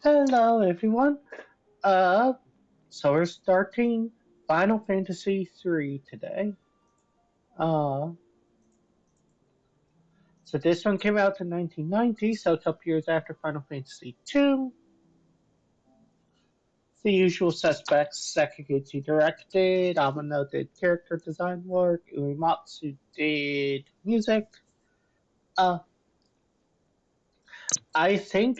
Hello, everyone. Uh, so we're starting Final Fantasy 3 today. Uh, so this one came out in 1990, so a couple years after Final Fantasy 2. The usual suspects: Sakaguchi directed, Amano did character design work, Uematsu did music. Uh, I think,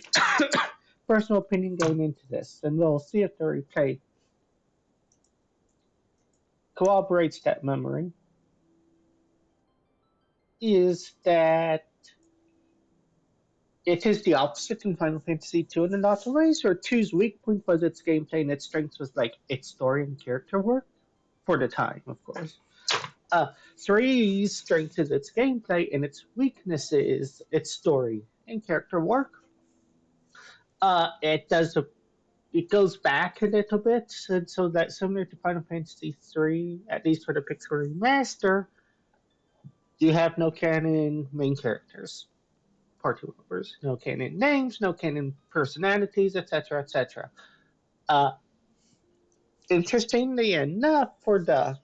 personal opinion going into this, and we'll see if the replay corroborates that memory, is that it is the opposite in Final Fantasy II in a lot of ways, where two's weak point was its gameplay and its strength was like its story and character work, for the time, of course. 3's strength is its gameplay and its weakness is its story and character work. It does it goes back a little bit, and so that similar to Final Fantasy III, at least for the Pixel Remaster, you have no canon main characters. Party members, no canon names, no canon personalities, etc., etc. Uh, Interestingly enough, for the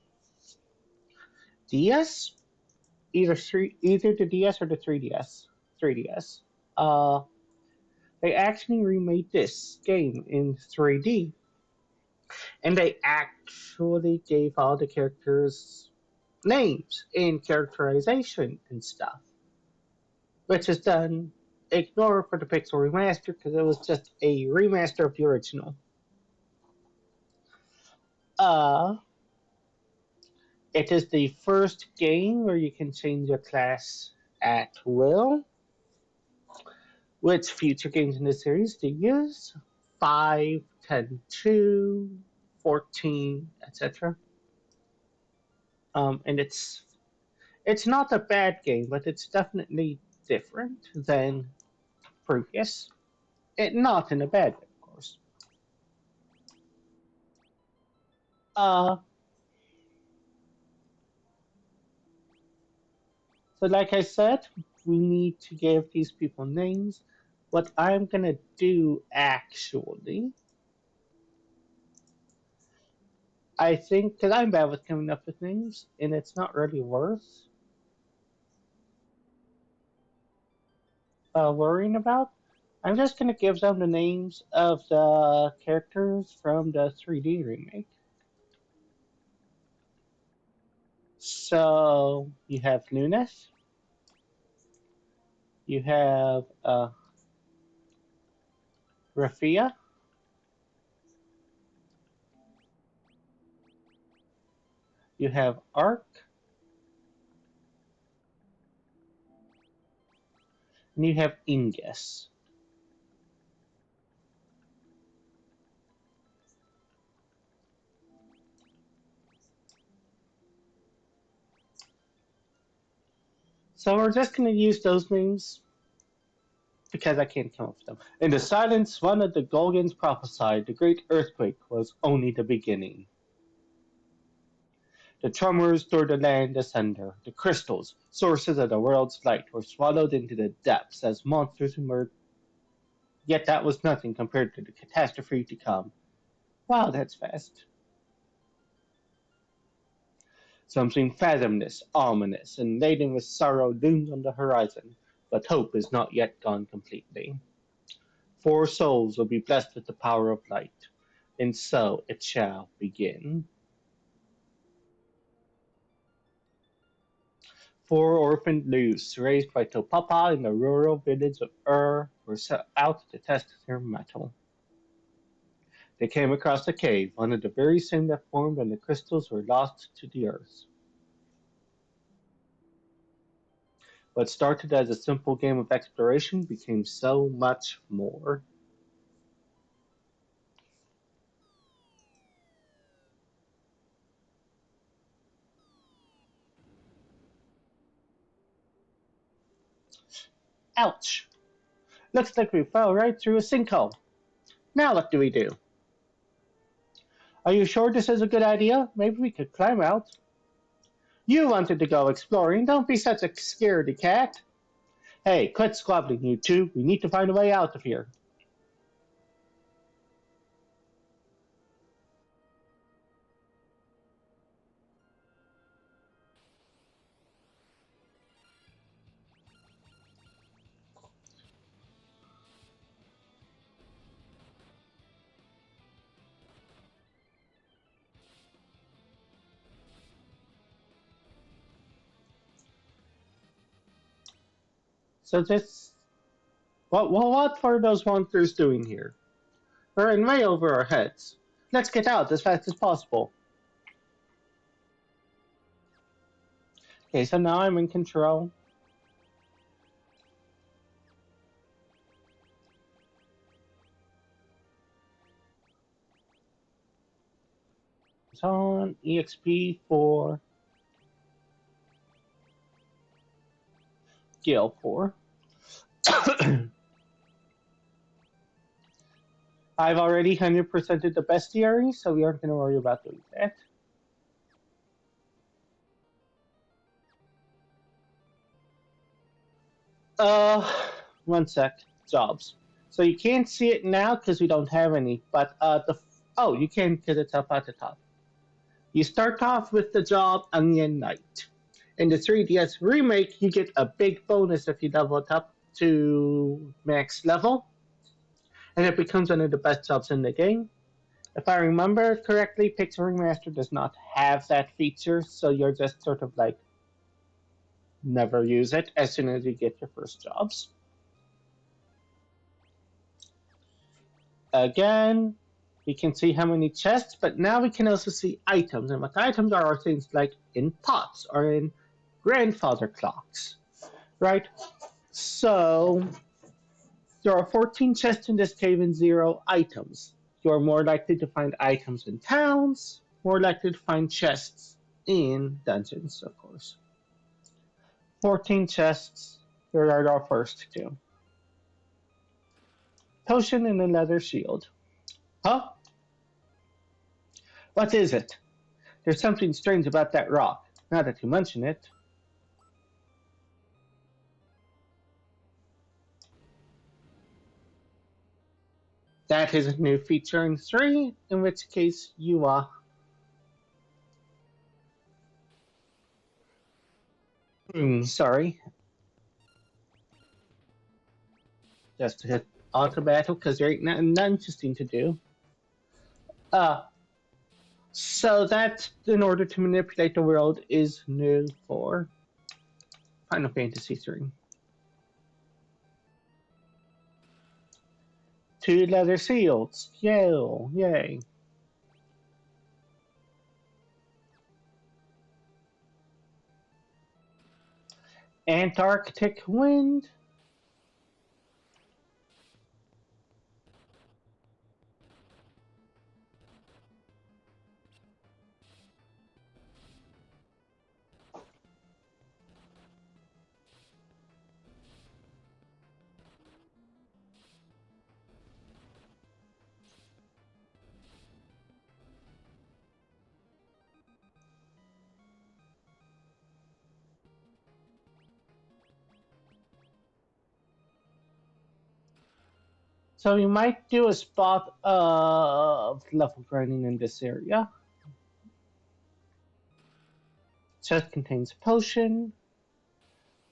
DS, either the DS or the 3DS, uh, they actually remade this game in 3D, and they actually gave all the characters names and characterization and stuff, which is done. Ignore for the Pixel remaster because it was just a remaster of the original. Uh, It is the first game where you can change your class at will, which future games in the series do use. 5, 10, 2, 14, etc. And it's not a bad game, but it's definitely different than previous. Not in a bad way, of course. Uh, so like I said, we need to give these people names. What I'm gonna do actually, I think, because I'm bad with coming up with names, and it's not really worth worrying about. I'm just going to give them the names of the characters from the 3D remake. So you have Nunes, you have Rafia, you have Ark, and you have Ingus. So we're just going to use those names because I can't come up with them. In the silence, one of the Golgans prophesied the great earthquake was only the beginning. The tremors tore the land asunder. The crystals, sources of the world's light, were swallowed into the depths as monsters emerged. Yet that was nothing compared to the catastrophe to come. Wow, that's fast. Something fathomless, ominous, and laden with sorrow looms on the horizon, but hope is not yet gone completely. 4 souls will be blessed with the power of light, and so it shall begin. 4 orphaned youths raised by Topapa in the rural village of were set out to test their mettle. They came across a cave, one of the very same that formed when the crystals were lost to the earth. What started as a simple game of exploration became so much more. Ouch! Looks like we fell right through a sinkhole. Now what do we do? Are you sure this is a good idea? Maybe we could climb out. You wanted to go exploring. Don't be such a scaredy cat. Hey, quit squabbling, you two. We need to find a way out of here. So this, what are those monsters doing here? They're in way over our heads. Let's get out as fast as possible. Okay, so now I'm in control. It's on EXP for Gale 4. I've already 100%ed the bestiary, so we aren't going to worry about doing that. Uh, One sec. Jobs. So you can't see it now because we don't have any, but oh, you can because it's up at the top. You start off with the job Onion Knight. In the 3DS remake, you get a big bonus if you level it up to max level, and it becomes one of the best jobs in the game. If I remember correctly, Pixel Remaster does not have that feature, so you're just sort of like never use it as soon as you get your first jobs. Again, we can see how many chests, but now we can also see items. And what items are things like in pots or in grandfather clocks, right? So there are 14 chests in this cave and 0 items. You're more likely to find items in towns, more likely to find chests in dungeons, of course. 14 chests, here are our first two. Potion and a leather shield. Huh? What is it? There's something strange about that rock, now that you mention it. That is a new feature in 3, in which case you are. Sorry. Just to hit auto battle because there ain't nothing interesting to do. Uh, so that, in order to manipulate the world, is new for Final Fantasy 3. 2 leather seals. Yay. Antarctic wind. So we might do a spot of level grinding in this area. Chest contains potion.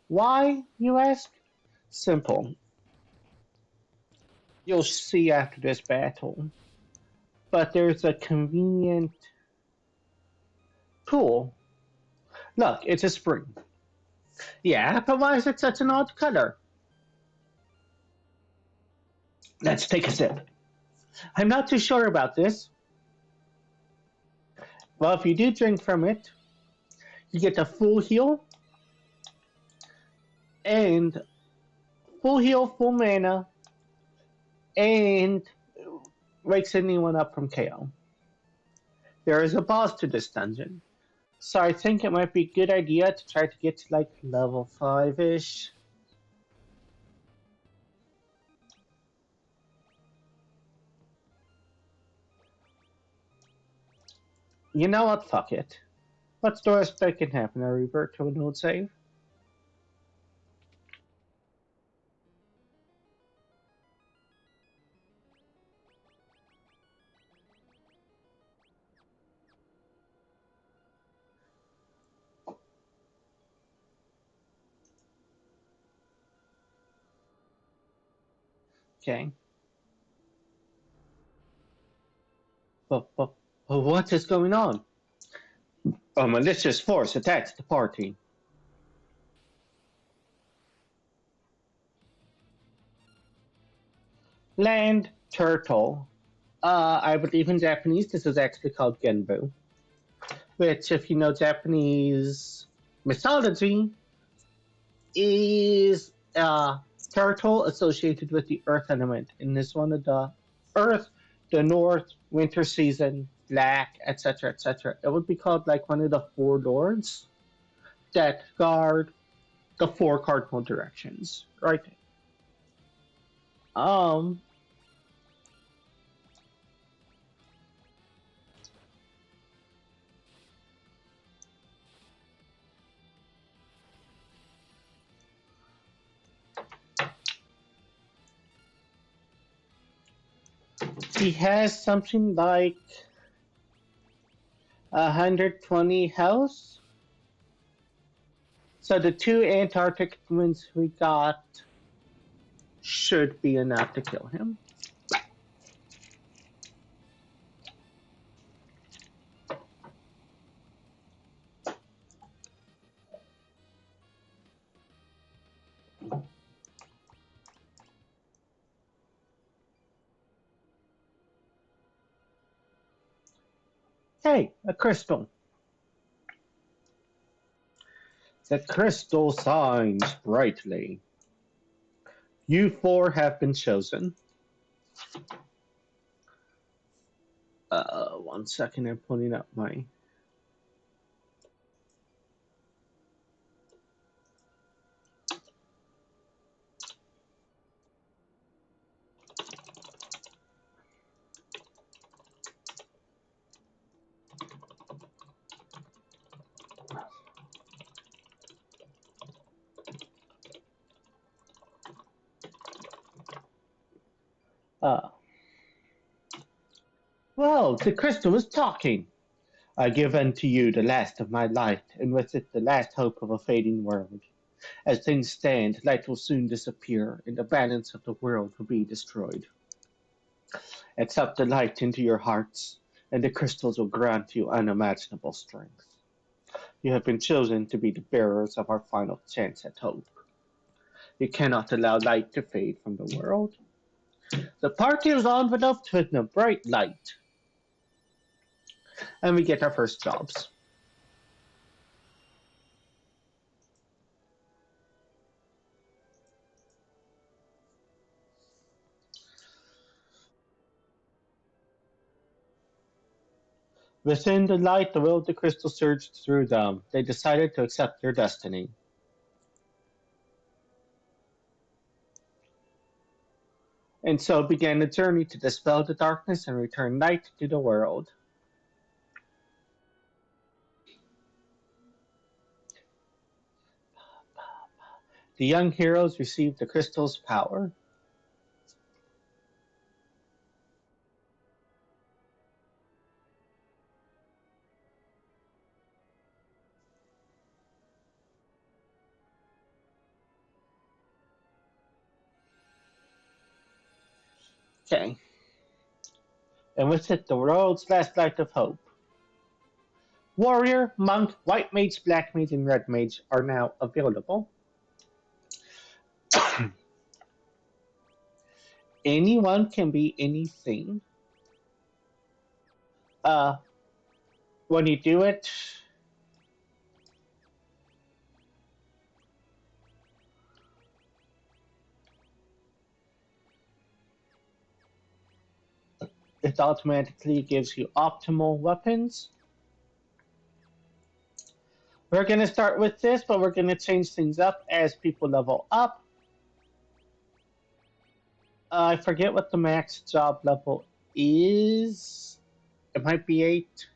Why, you ask? Simple. You'll see after this battle. But there's a convenient pool. Look, it's a spring. Yeah, but why is it such an odd color? Let's take a sip. I'm not too sure about this. Well, if you do drink from it, you get a full heal, and full mana, and wakes anyone up from KO. There is a boss to this dungeon, so I think it might be a good idea to try to get to like level 5-ish. You know what? Fuck it. What's the worst that can happen? I revert to an old save. Okay. But what is going on? A malicious force attacks the party. Land turtle. I believe in Japanese this is actually called genbu, which, if you know Japanese mythology, is a turtle associated with the earth element, and is one of the earth, the north, winter season, black, etc., etc. It would be called like one of the four lords that guard the four cardinal directions, right? Um, he has something like 120 health. So the two Antarctic twins we got should be enough to kill him. Hey, a crystal. The crystal shines brightly. You four have been chosen. One second, I'm pulling up my. Uh, well, the crystal is talking. I give unto you the last of my light, and with it the last hope of a fading world. As things stand, light will soon disappear, and the balance of the world will be destroyed. Accept the light into your hearts, and the crystals will grant you unimaginable strength. You have been chosen to be the bearers of our final chance at hope. You cannot allow light to fade from the world. The party is enveloped with a bright light, and we get our first jobs. Within the light, the will of the crystal surged through them. They decided to accept their destiny. And so began a journey to dispel the darkness and return light to the world. The young heroes received the crystal's power. Okay. And with it, the world's last light of hope. Warrior, monk, white mage, black mage, and red mage are now available. Anyone can be anything. Uh, when you do it, it automatically gives you optimal weapons. We're going to start with this, but we're going to change things up as people level up. I forget what the max job level is. It might be 8.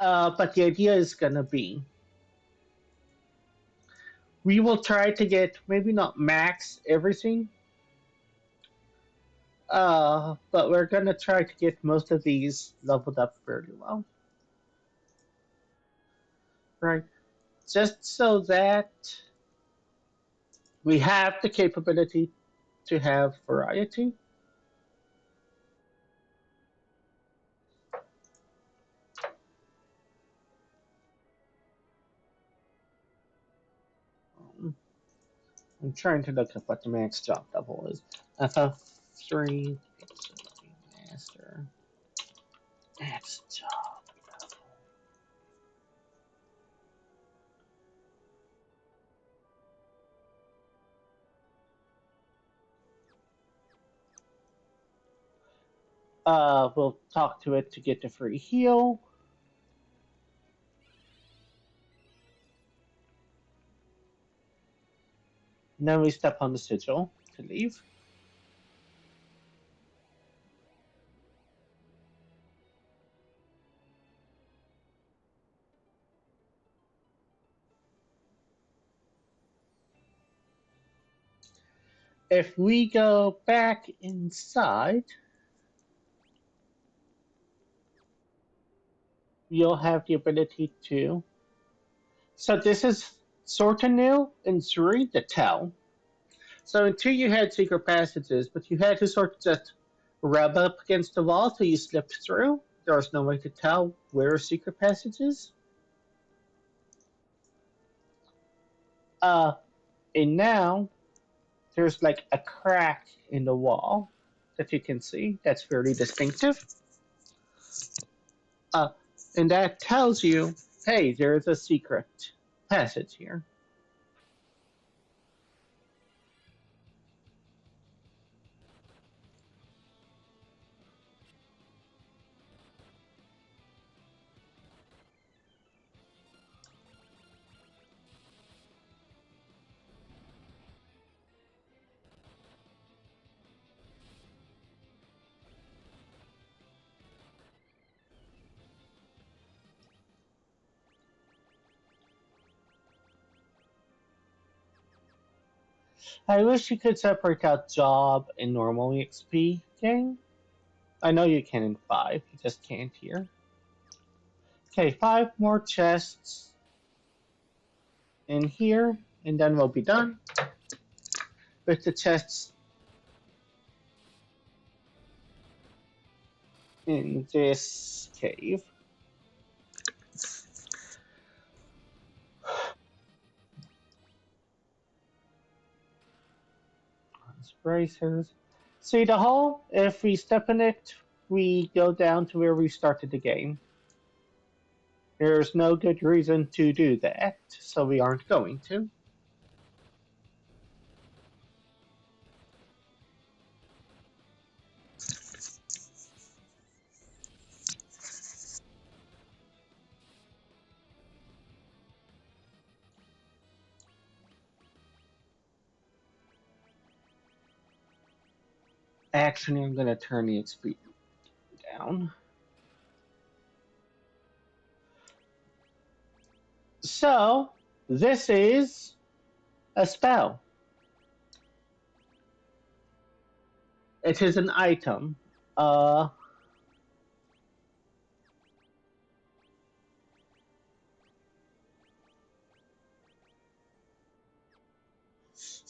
But the idea is going to be we will try to get maybe not max everything, but we're going to try to get most of these leveled up fairly well. Right? Just so that we have the capability to have variety. I'm trying to look up what the max job level is. FF3 master max job level. We'll talk to it to get the free heal. And then we step on the sigil to leave. If we go back inside, you'll have the ability to. So this is sort of new in 3, the tell. So in 2 you had secret passages, but you had to sort of just rub up against the wall till you slipped through. There was no way to tell where a secret passage is. Uh, and now there's like a crack in the wall that you can see that's fairly distinctive. Uh, and that tells you, hey, there's a secret passage here. I wish you could separate out job and normal EXP game. I know you can in 5, you just can't here. Okay, 5 more chests in here, and then we'll be done with the chests in this cave. Bracers. See the hole? If we step in it, we go down to where we started the game. There's no good reason to do that, so we aren't going to. Actually, I'm going to turn the XP down. So, this is a spell. It is an item. Uh,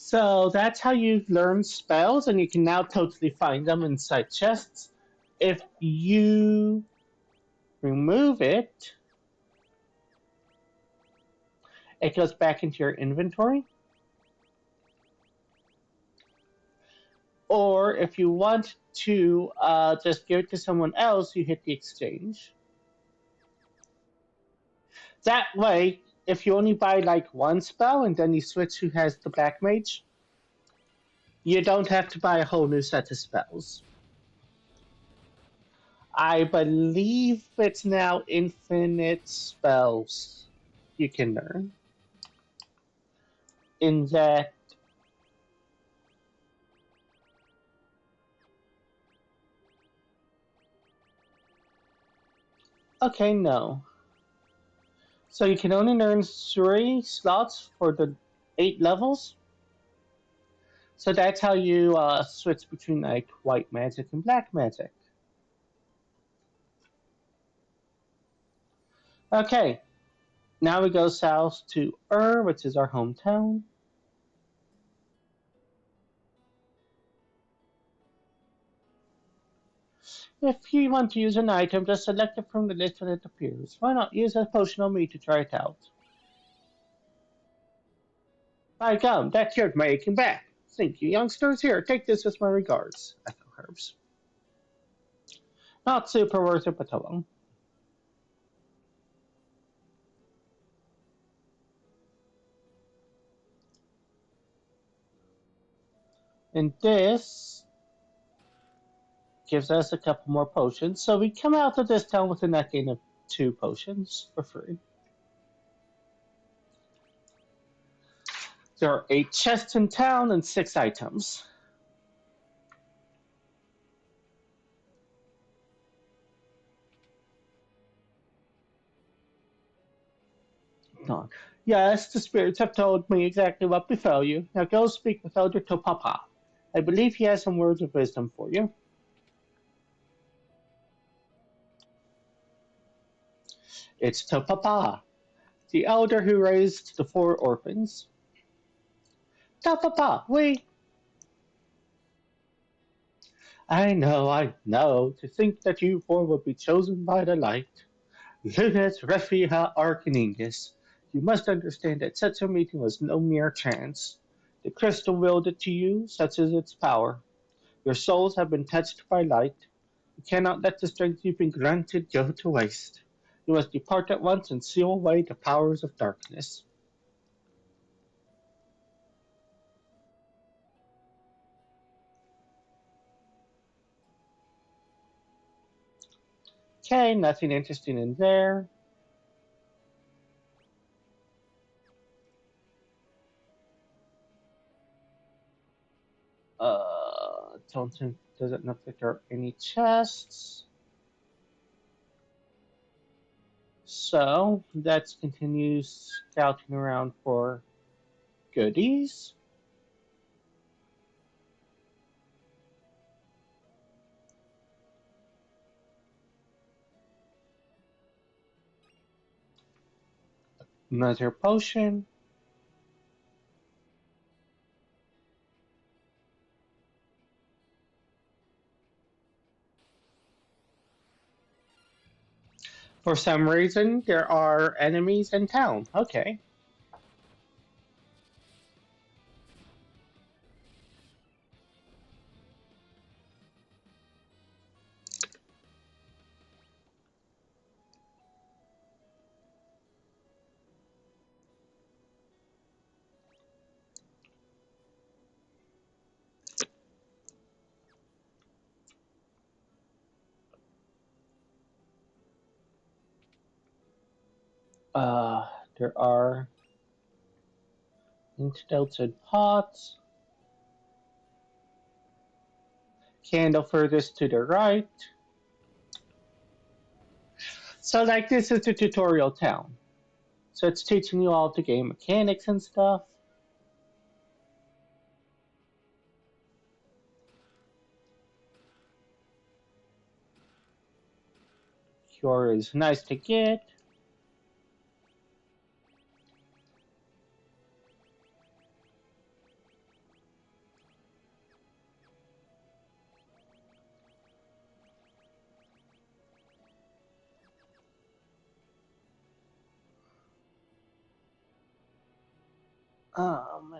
so that's how you learn spells, and you can now totally find them inside chests. If you remove it, it goes back into your inventory. Or if you want to just give it to someone else, you hit the exchange. That way, if you only buy like one spell and then you switch who has the black mage, you don't have to buy a whole new set of spells. I believe it's now infinite spells you can learn. In that. Okay, no. So you can only learn 3 slots for the 8 levels. So that's how you switch between like white magic and black magic. Okay, now we go south to which is our hometown. If you want to use an item, just select it from the list when it appears. Why not use a potion on me to try it out? By gum, that's your making back. Thank you, youngsters. Here, take this as my regards. Echo Herbs. Not super worth it, but hello. And this gives us a couple more potions. So we come out of this town with a net gain of 2 potions for free. There are 8 chests in town and 6 items. Dawn. Yes, the spirits have told me exactly what befell you. Now go speak with Elder Topapa. I believe he has some words of wisdom for you. It's Topapa, the elder who raised the 4 orphans. Topapa, we. I know. To think that you 4 would be chosen by the light. Lunes Refiha Arcaningus. You must understand that such a meeting was no mere chance. The crystal willed it to you, such is its power. Your souls have been touched by light. You cannot let the strength you've been granted go to waste. You must depart at once and seal away the powers of darkness. Okay, nothing interesting in there. Don't think, doesn't look like there are any chests. So let's continue scouting around for goodies. Another potion. For some reason, there are enemies in town. Okay. Uh, there are antidotes and pots. Candle furthest to the right. So, like, this is the tutorial town. So, it's teaching you all the game mechanics and stuff. Cure is nice to get.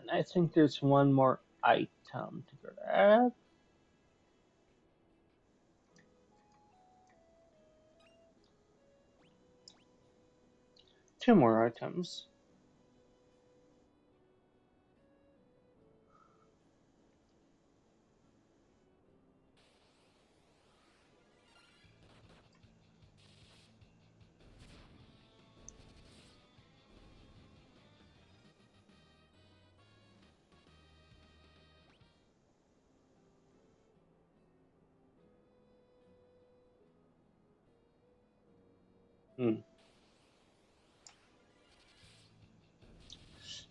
And I think there's one more item to grab. 2 more items. Hmm.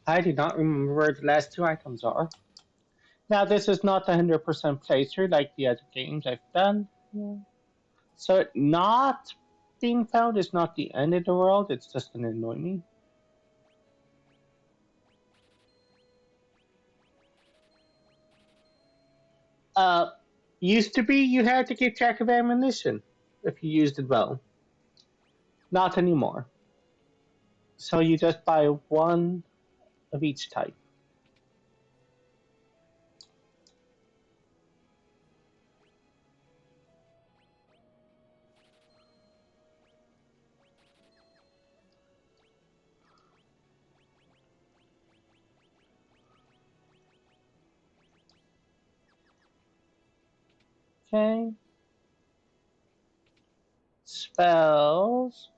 I do not remember where the last 2 items are. Now, this is not a 100% playthrough like the other games I've done. Yeah. So, it not being found is not the end of the world, it's just going to annoy me. Uh, Used to be you had to keep track of ammunition if you used it well. Not anymore. So, you just buy one of each type. Okay. Spells.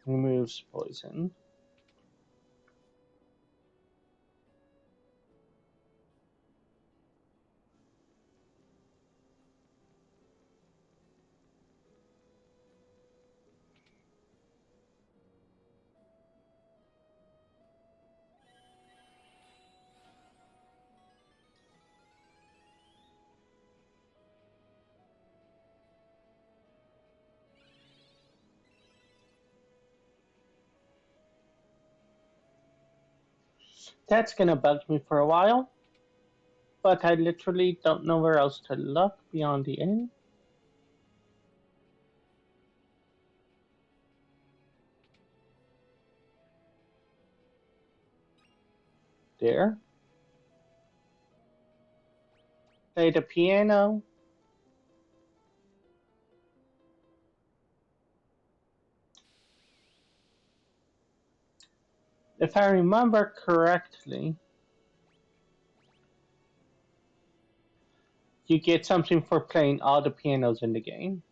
Removes poison. That's gonna bug me for a while, but I literally don't know where else to look beyond the inn. There. Play the piano. If I remember correctly, you get something for playing all the pianos in the game.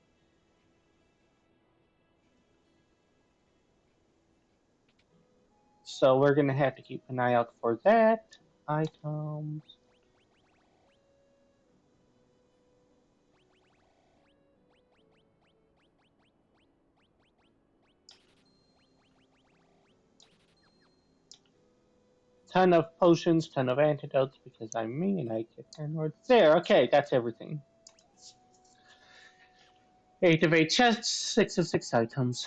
So we're gonna have to keep an eye out for that. Items. Ton of potions, ton of antidotes because I'm me and I get 10 words. There, okay, that's everything. 8 of 8 chests, 6 of 6 items.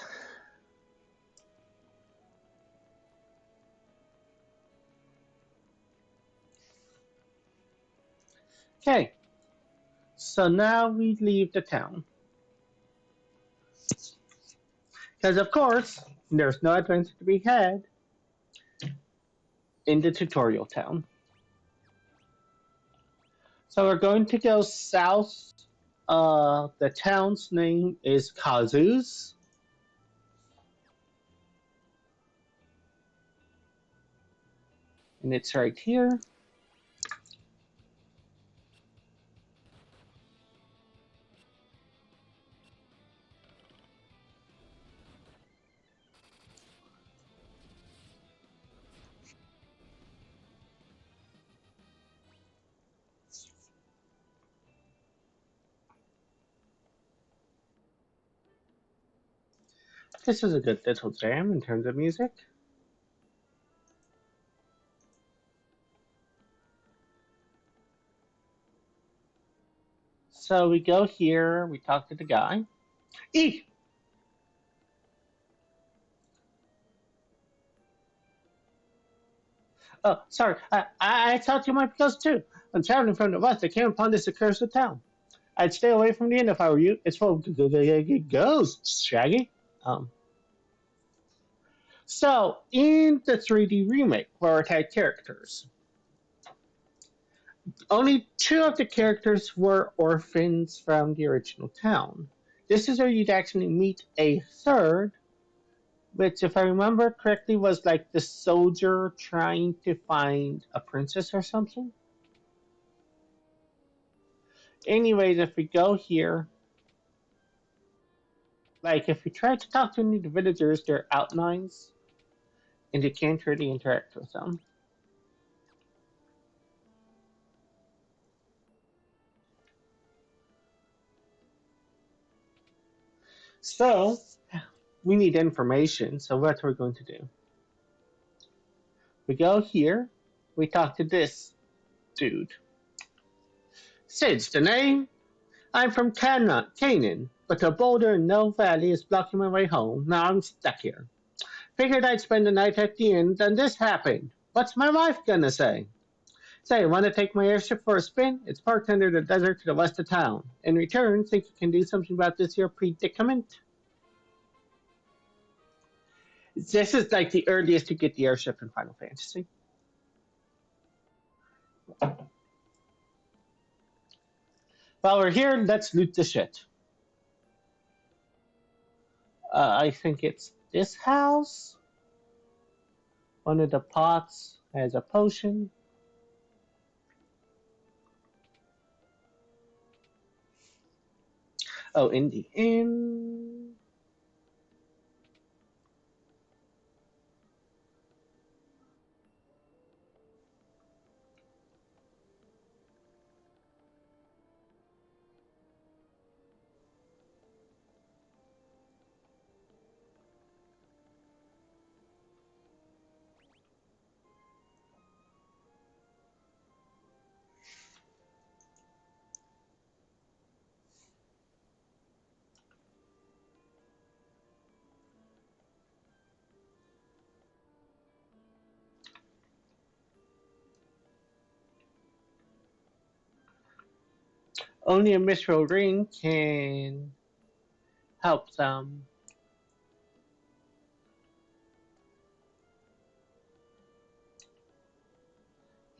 Okay, so now we leave the town. Because, of course, there's no adventure to be had in the tutorial town. So we're going to go south. The town's name is Kazus. And it's right here. This is a good little jam in terms of music. So we go here, we talk to the guy. E! Oh, sorry, I thought you might be close too. I'm traveling from the west. I came upon this accursed town. I'd stay away from the inn if I were you. It's full of ghosts, Shaggy. Um, so, in the 3D remake, where it had characters, only two of the characters were orphans from the original town. This is where you'd actually meet a third, which, if I remember correctly, was like the soldier trying to find a princess or something. Anyways, if we go here, like if we try to talk to any of the villagers, they're outlines, and you can't really interact with them. So, we need information, so what we're going to do. We go here, we talk to this dude. Sid's the name. I'm from Canaan, but a boulder in no valley is blocking my way home. Now I'm stuck here. Figured I'd spend the night at the inn, then this happened. What's my wife gonna say? Say, want to take my airship for a spin? It's parked under the desert to the west of town. In return, think you can do something about this here predicament? This is like the earliest you get the airship in Final Fantasy. While we're here, let's loot the shit. I think it's this house. One of the pots has a potion. Oh, in the end. Only a mithril ring can help them.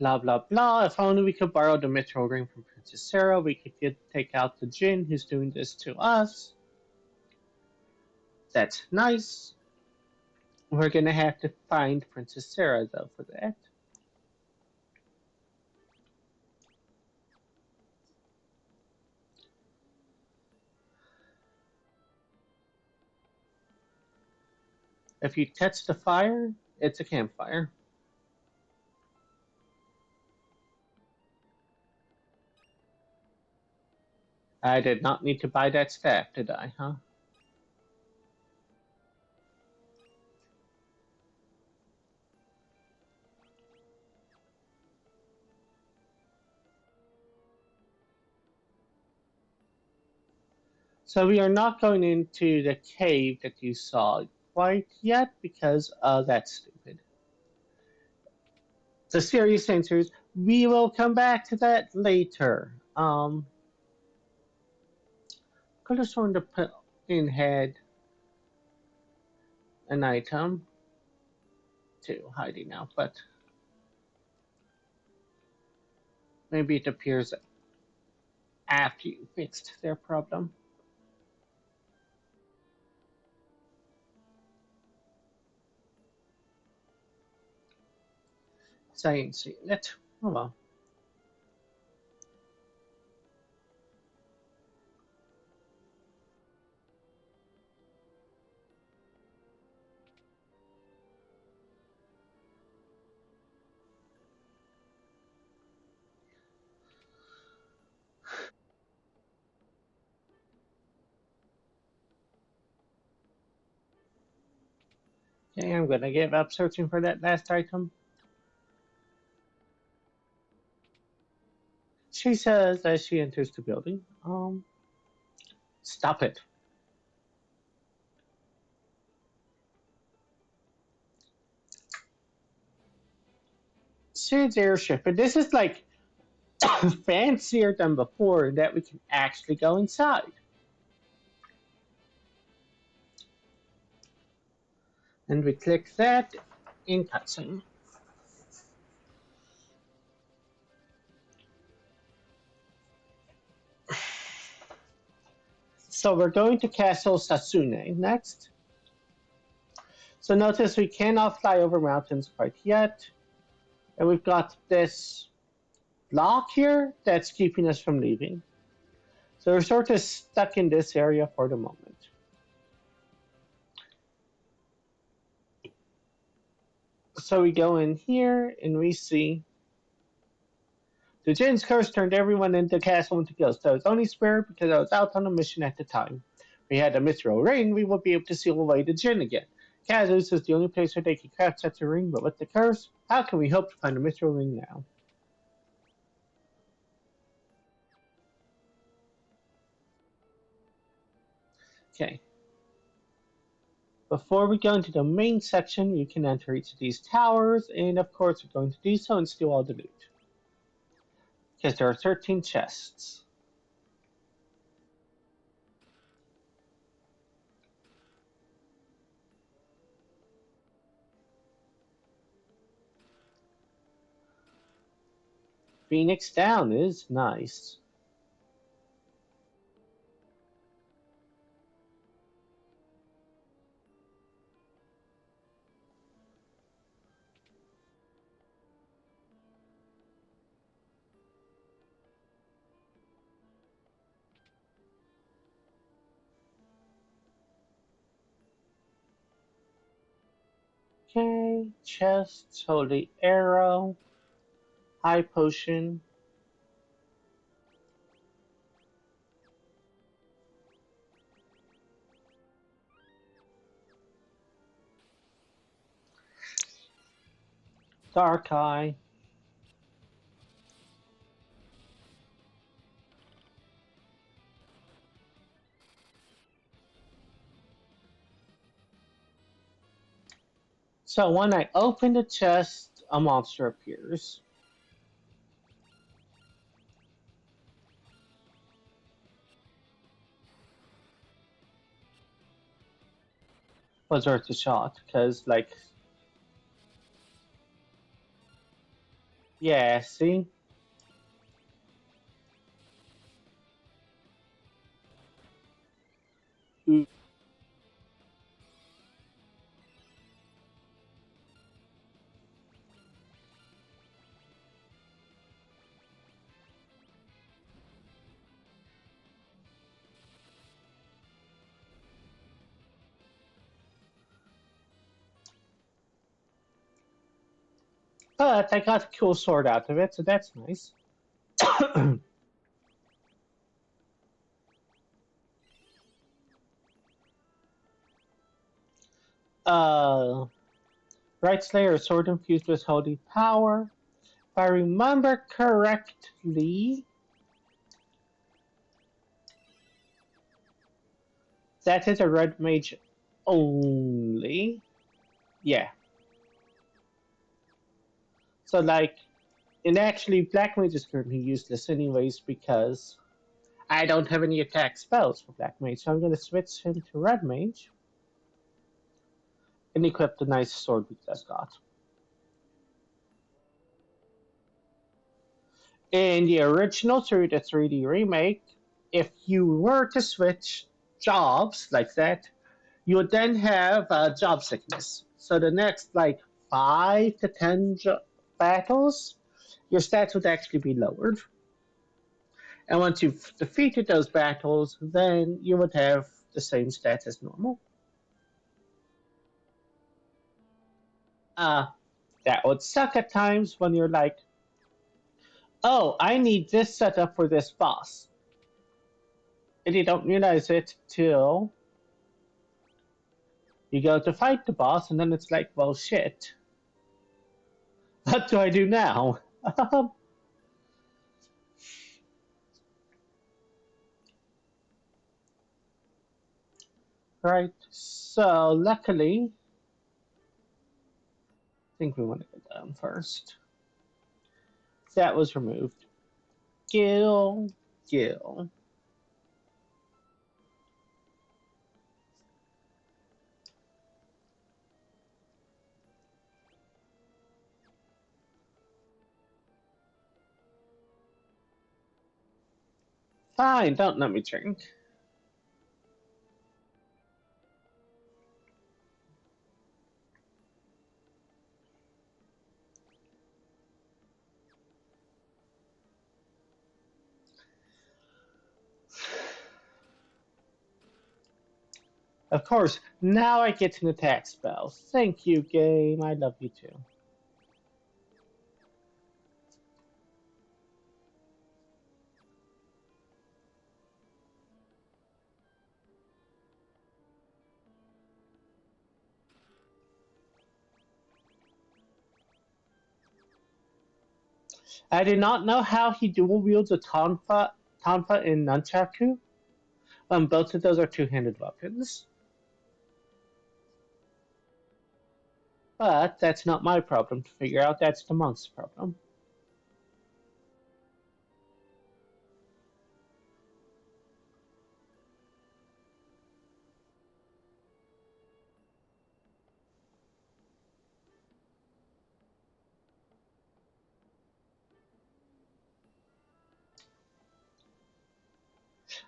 Blah blah blah. If only we could borrow the mithril ring from Princess Sarah, we could take out the Jinn who's doing this to us. That's nice. We're gonna have to find Princess Sarah though for that. If you touch the fire, it's a campfire. I did not need to buy that staff, did I, huh? So we are not going into the cave that you saw quite yet because that's stupid. The serious answers, we will come back to that later. Could have sworn to put in had an item to hiding now, but maybe it appears after you fixed their problem. So I ain't seen it. Oh well. Okay, I'm gonna give up searching for that last item. She says as she enters the building, stop it. Sid's airship, and this is like fancier than before that we can actually go inside. And we click that in cutscene. So we're going to Castle Sasune next. So notice we cannot fly over mountains quite yet. And we've got this block here that's keeping us from leaving. So we're sort of stuck in this area for the moment. So we go in here and we see the Jinn's curse turned everyone into the castle into ghosts. I was only spared because I was out on a mission at the time. If we had a mithril ring, we would be able to seal away the Jinn again. Kazus is the only place where they can craft such a ring, but with the curse, how can we hope to find a mithril ring now? Okay. Before we go into the main section, you can enter each of these towers, and of course we're going to do so and steal all the loot. Because there are 13 chests. Phoenix Down is nice. Okay, chest, holy arrow, high potion, dark eye. So when I open the chest, a monster appears. Was worth a shot, because, like, yeah, see? But I got a cool sword out of it, so that's nice. uh, Right Slayer, sword infused with holy power. If I remember correctly, that is a red mage only. Yeah. So, like, and actually, black mage is currently useless anyways because I don't have any attack spells for black mage. So I'm going to switch him to red mage and equip the nice sword we just got. In the original through the 3D remake, if you were to switch jobs like that, you would then have job sickness. So the next like 5 to 10 battles, your stats would actually be lowered. And once you've defeated those battles, then you would have the same stats as normal. Uh, that would suck at times when you're like, oh, I need this setup for this boss. And you don't realize it till you go to fight the boss, and then it's like, well, shit. What do I do now? Right. So, luckily, I think we want to go down first. That was removed. Gil, Gil. Fine, don't let me drink. Of course, now I get an attack spell. Thank you, game. I love you too. I did not know how he dual wields a tonfa and nunchaku. Both of those are two-handed weapons. But that's not my problem to figure out. That's the monk's problem.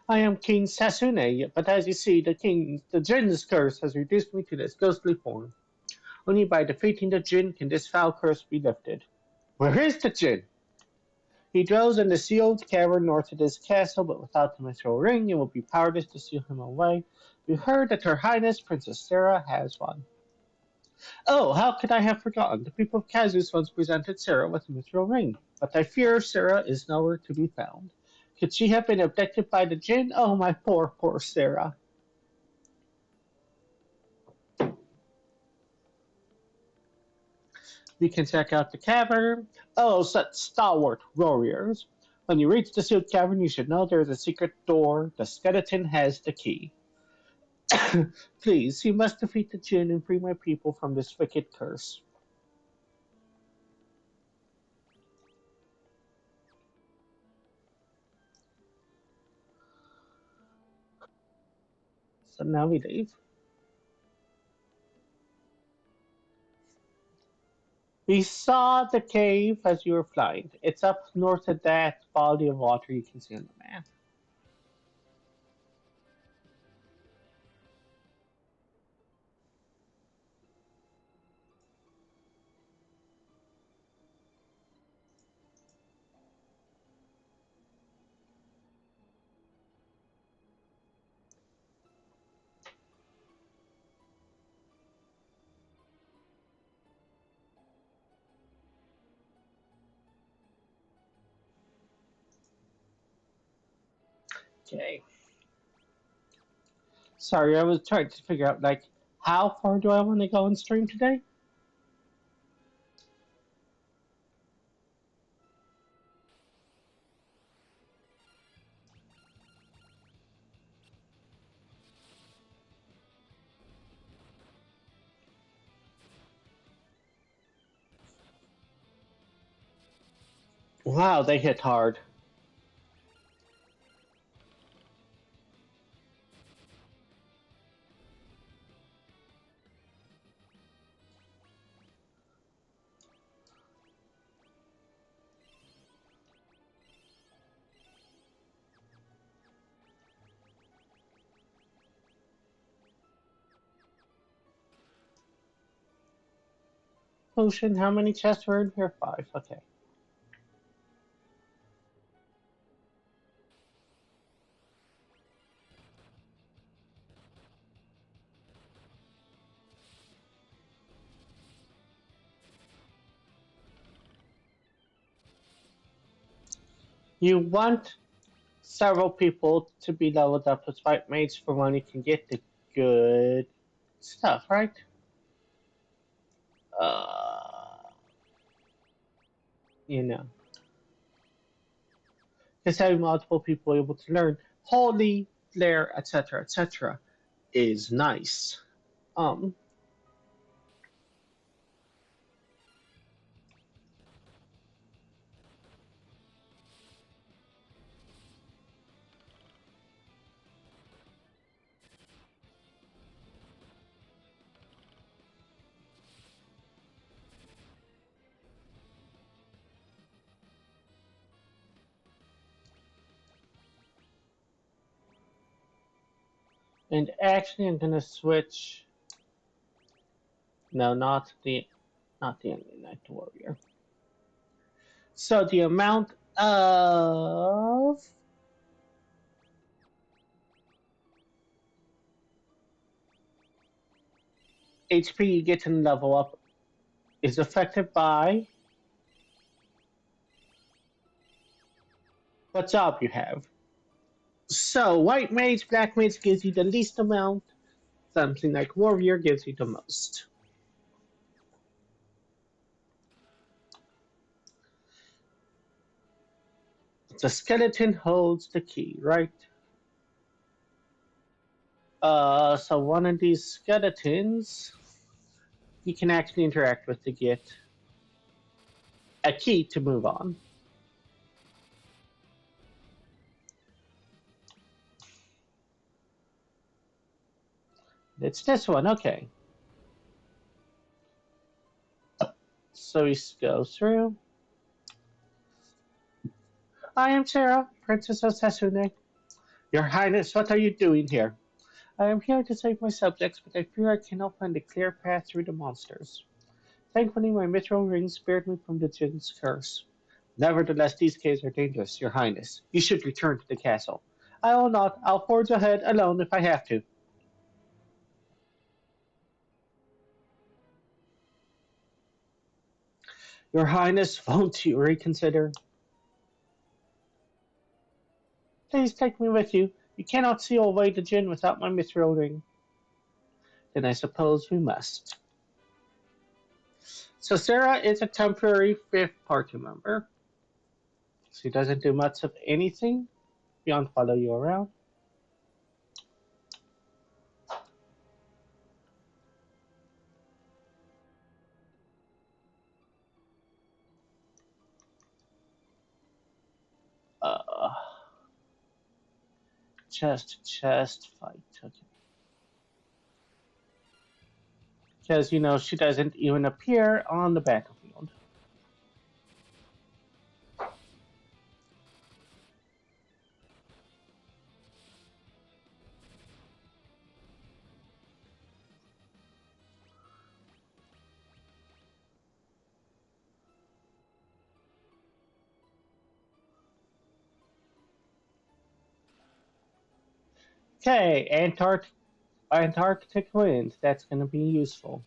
I am King Sasune, but as you see, the Jin's curse has reduced me to this ghostly form. Only by defeating the Jin can this foul curse be lifted. Where is the Jin? He dwells in the sealed cavern north of this castle, but without the mithril ring, it will be powerless to seal him away. We heard that Her Highness Princess Sarah has one. Oh, how could I have forgotten? The people of Kazus once presented Sarah with a mithril ring, but I fear Sarah is nowhere to be found. Could she have been abducted by the Jinn? Oh, my poor, poor Sarah. We can check out the cavern. Oh, such stalwart warriors. When you reach the sealed cavern, you should know there is a secret door. The skeleton has the key. Please, you must defeat the Jinn and free my people from this wicked curse. So now we leave. We saw the cave as you were flying. It's up north of that body of water you can see on the map. Okay. Sorry, I was trying to figure out like how far do I want to go and stream today? Wow, they hit hard. Potion, how many chests were in here? Five. Okay. You want several people to be leveled up with white mates for when you can get the good stuff, right? Uh, you know, because having multiple people able to learn holy, flare, etc., is nice. Um, and actually, I'm gonna switch. No, not the enemy knight warrior. So the amount of HP you get in level up is affected by what job you have. So white mage, black mage gives you the least amount. Something like warrior gives you the most. The skeleton holds the key, right? So one of these skeletons you can actually interact with to get a key to move on. It's this one, okay. So we go through. I am Sarah, Princess of Sasune. Your Highness, what are you doing here? I am here to save my subjects, but I fear I cannot find a clear path through the monsters. Thankfully, my mithril ring spared me from the Jinn's curse. Nevertheless, these caves are dangerous, Your Highness. You should return to the castle. I will not. I'll forge ahead alone if I have to. Your Highness, won't you reconsider? Please take me with you. You cannot seal away the Jinn without my mithril ring. Then I suppose we must. So Sarah is a temporary fifth party member. She doesn't do much of anything beyond follow you around. Uh, chest to chest fight. Okay. Because, she doesn't even appear on the battlefield. Okay, Antarctic wind. That's going to be useful.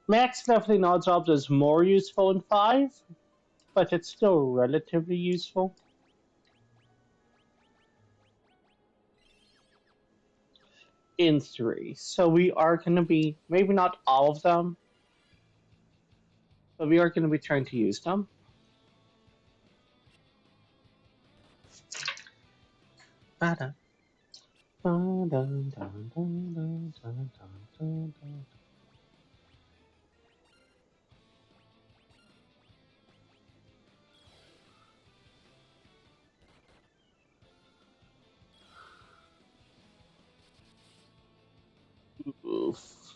Max definitely not jobs is more useful in 5, but it's still relatively useful. In 3. So we are going to be, maybe not all of them, but we are going to be trying to use them. Ba-da. Oof.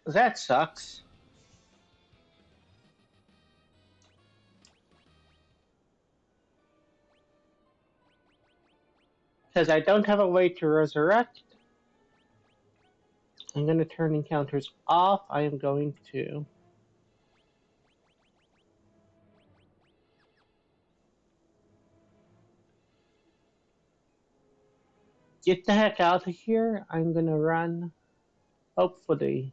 That sucks. Because I don't have a way to resurrect. I'm going to turn encounters off. I am going to get the heck out of here. I'm going to run, hopefully,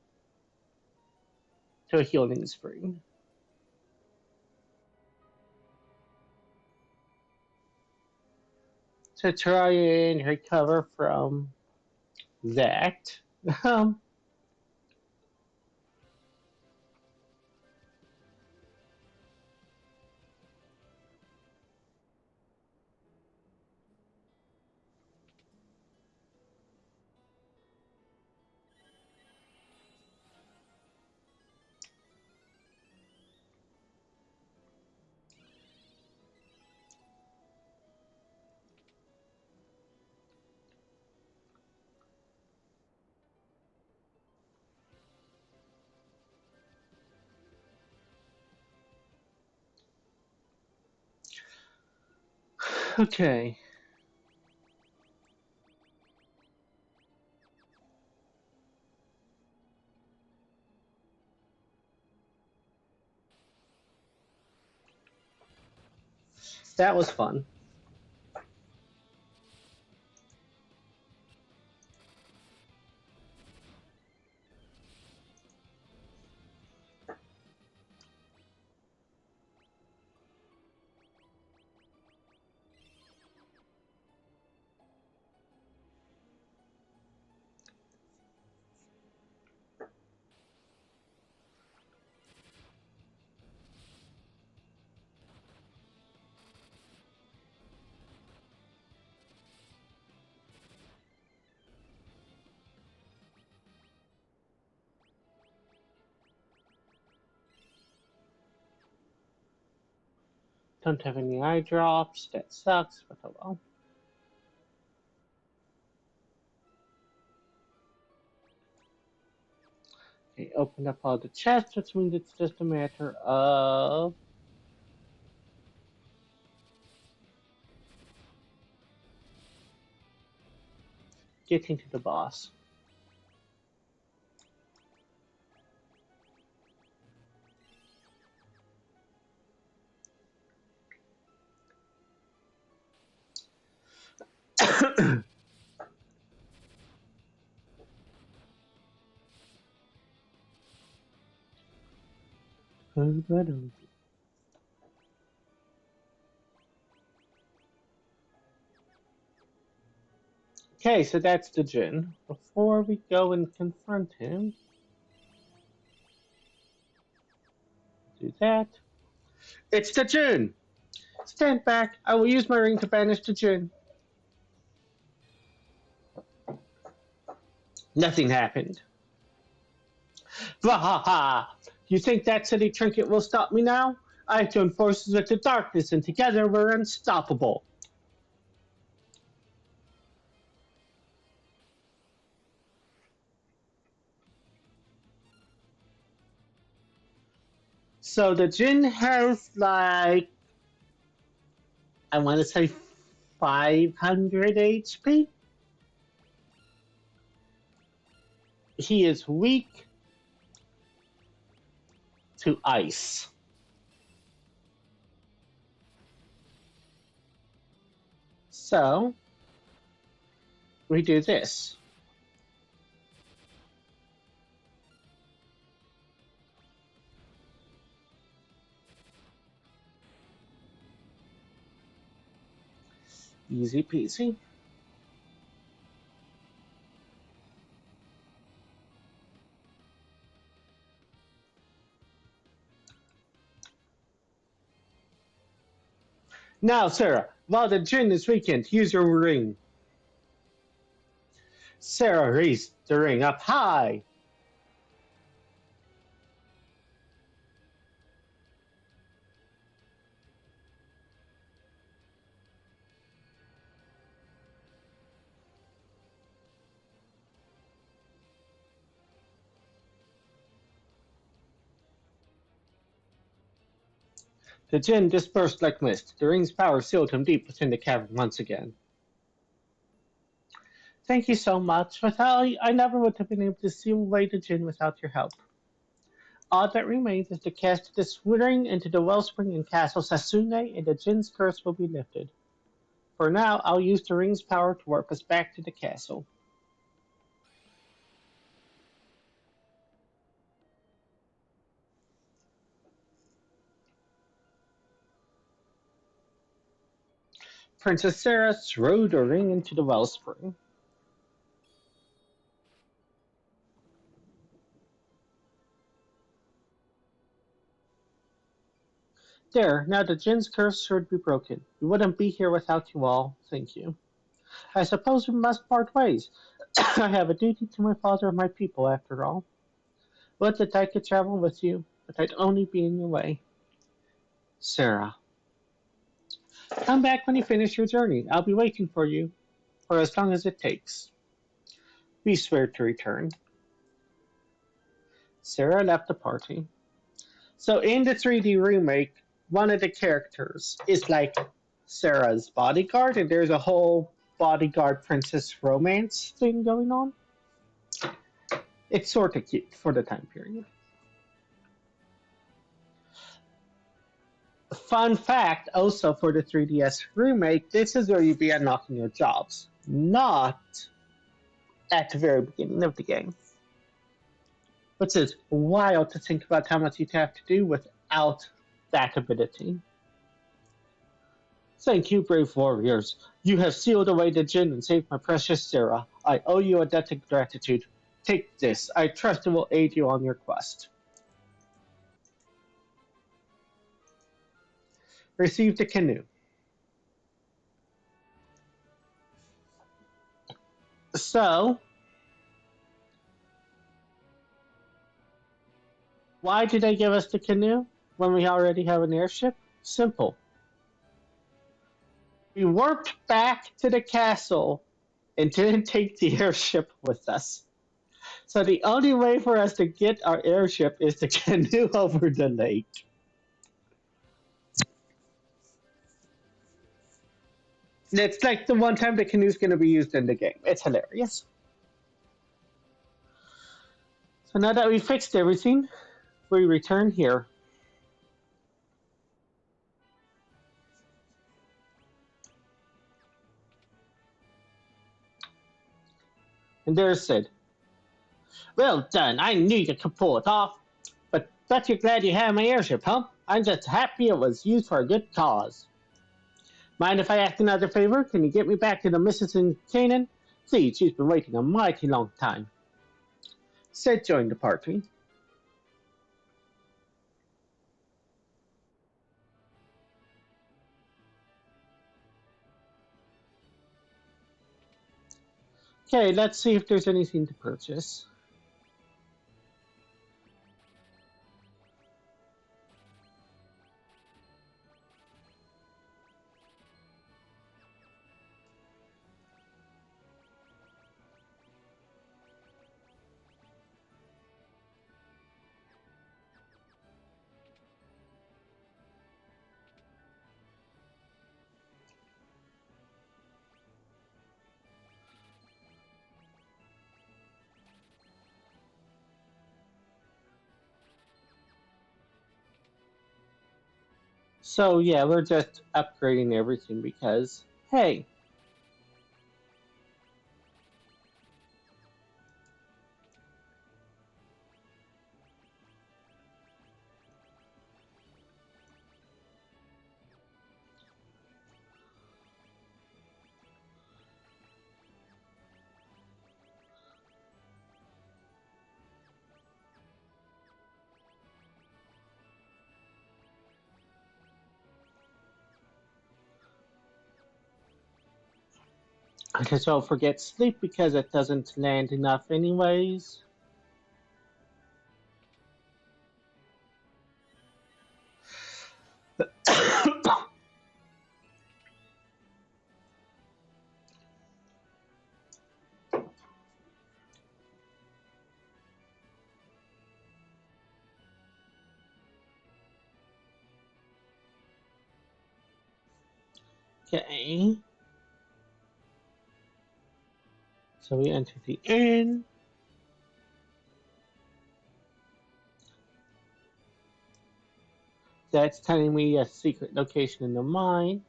to a healing spring. To try and recover from that. Um, okay. That was fun. Don't have any eye drops. That sucks, but oh well. Okay, open up all the chests, which means it's just a matter of getting to the boss. Okay, so that's the Jinn. Before we go and confront him, do that. It's the Jinn! Stand back. I will use my ring to banish the Jinn. Nothing happened. Vahaha! You think that silly trinket will stop me now? I joined forces with the darkness, and together we're unstoppable. So the Jinn has like, I want to say 500 HP. He is weak to ice. So we do this. Easy peasy. Now, Sarah, while the Jinn is weakened, use your ring. Sarah raised the ring up high. The Jinn dispersed like mist. The ring's power sealed him deep within the cavern once again. Thank you so much. I never would have been able to seal away the Jinn without your help. All that remains is to cast this ring into the wellspring in Castle Sasune, and the Jinn's curse will be lifted. For now, I'll use the ring's power to warp us back to the castle. Princess Sarah threw the ring into the wellspring. There, now the Jinn's curse should be broken. We wouldn't be here without you all. Thank you. I suppose we must part ways. I have a duty to my father and my people, after all. Would that I could travel with you, but I'd only be in your way. Sarah. Come back when you finish your journey. I'll be waiting for you, for as long as it takes. We swear to return. Sarah left the party. So in the 3D remake, one of the characters is like Sarah's bodyguard, and there's a whole bodyguard princess romance thing going on. It's sort of cute for the time period. Fun fact also for the 3DS remake, this is where you be unlocking your jobs, not at the very beginning of the game. Which is wild to think about how much you'd have to do without that ability. Thank you, brave warriors. You have sealed away the Jinn and saved my precious Sarah. I owe you a debt of gratitude. Take this. I trust it will aid you on your quest. Receive the canoe. So, why did they give us the canoe when we already have an airship? Simple. We warped back to the castle and didn't take the airship with us. So the only way for us to get our airship is to canoe over the lake. It's like the one time the canoe's going to be used in the game. It's hilarious. So now that we fixed everything, we return here. And there's Sid. Well done. I knew you could pull it off. But bet you're glad you had my airship, huh? I'm just happy it was used for a good cause. Mind if I ask another favor? Can you get me back to the missus in Canaan? See, she's been waiting a mighty long time. Sid joined the party. Okay, let's see if there's anything to purchase. So yeah, we're just upgrading everything because, hey, I just don't forget sleep because it doesn't land enough anyways. Okay. So we enter the inn. That's telling me a secret location in the mine.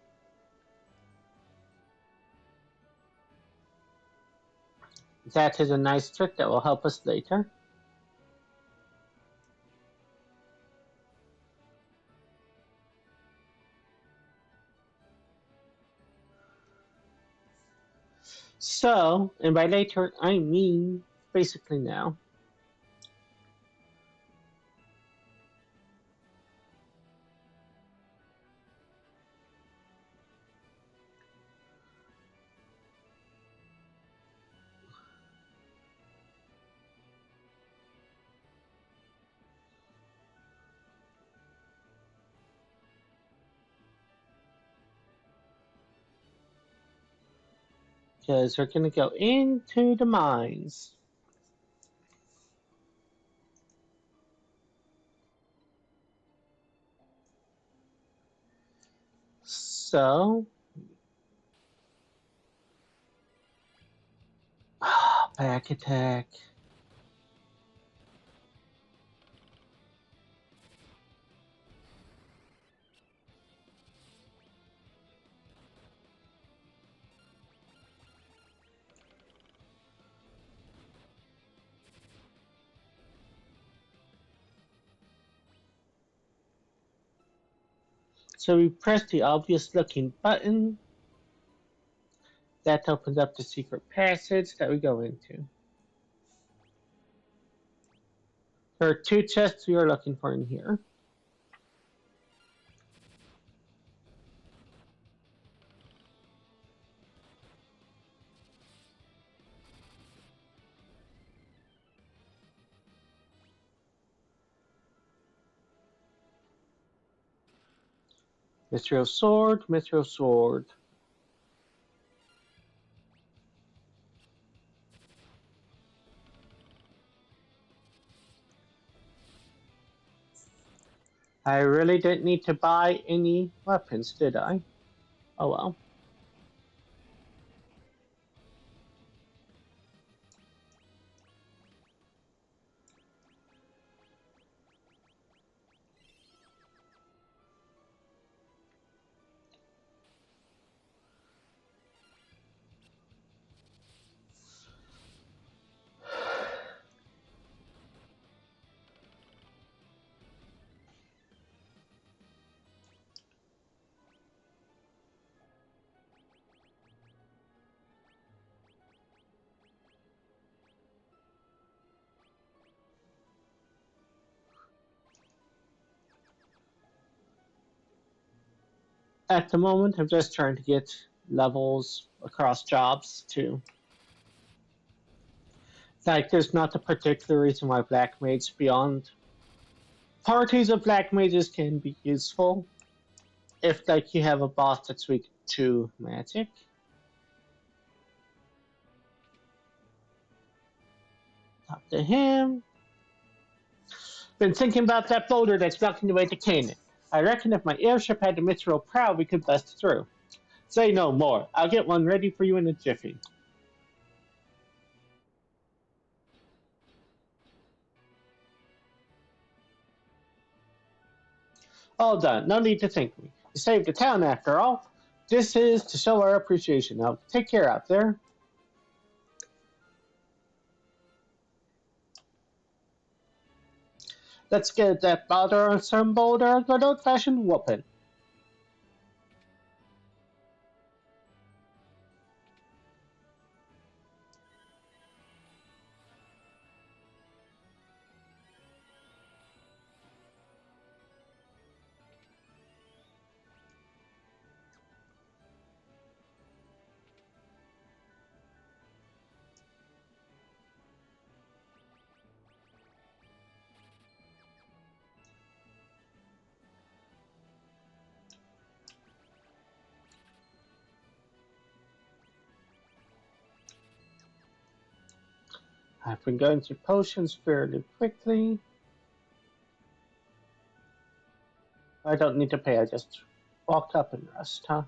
That is a nice trick that will help us later. So, and by later, I mean basically now. Because we're going to go into the mines. So, back attack. So we press the obvious looking button. That opens up the secret passage that we go into. There are two chests we are looking for in here. Mithril sword, mithril sword. I really didn't need to buy any weapons, did I? Oh well. At the moment, I'm just trying to get levels across jobs too. Like, there's not a particular reason why black mages beyond parties of black mages can be useful. If like you have a boss that's weak to magic, talk to him. Been thinking about that boulder that's blocking the way to Canaan. I reckon if my airship had the mithril prow, we could bust through. Say no more. I'll get one ready for you in a jiffy. All done. No need to thank me. You saved the town after all. This is to show our appreciation. Now, take care out there. Let's get that powder on some boulder a good old fashioned whooping. I've been going through potions fairly quickly. I don't need to pay, I just walked up and rest, huh?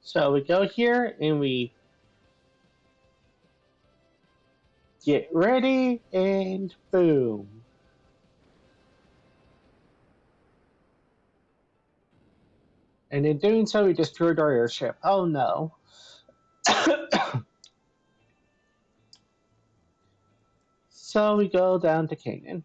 So we go here and we get ready and boom. And in doing so, we destroyed our airship. Oh no. So we go down to Canaan.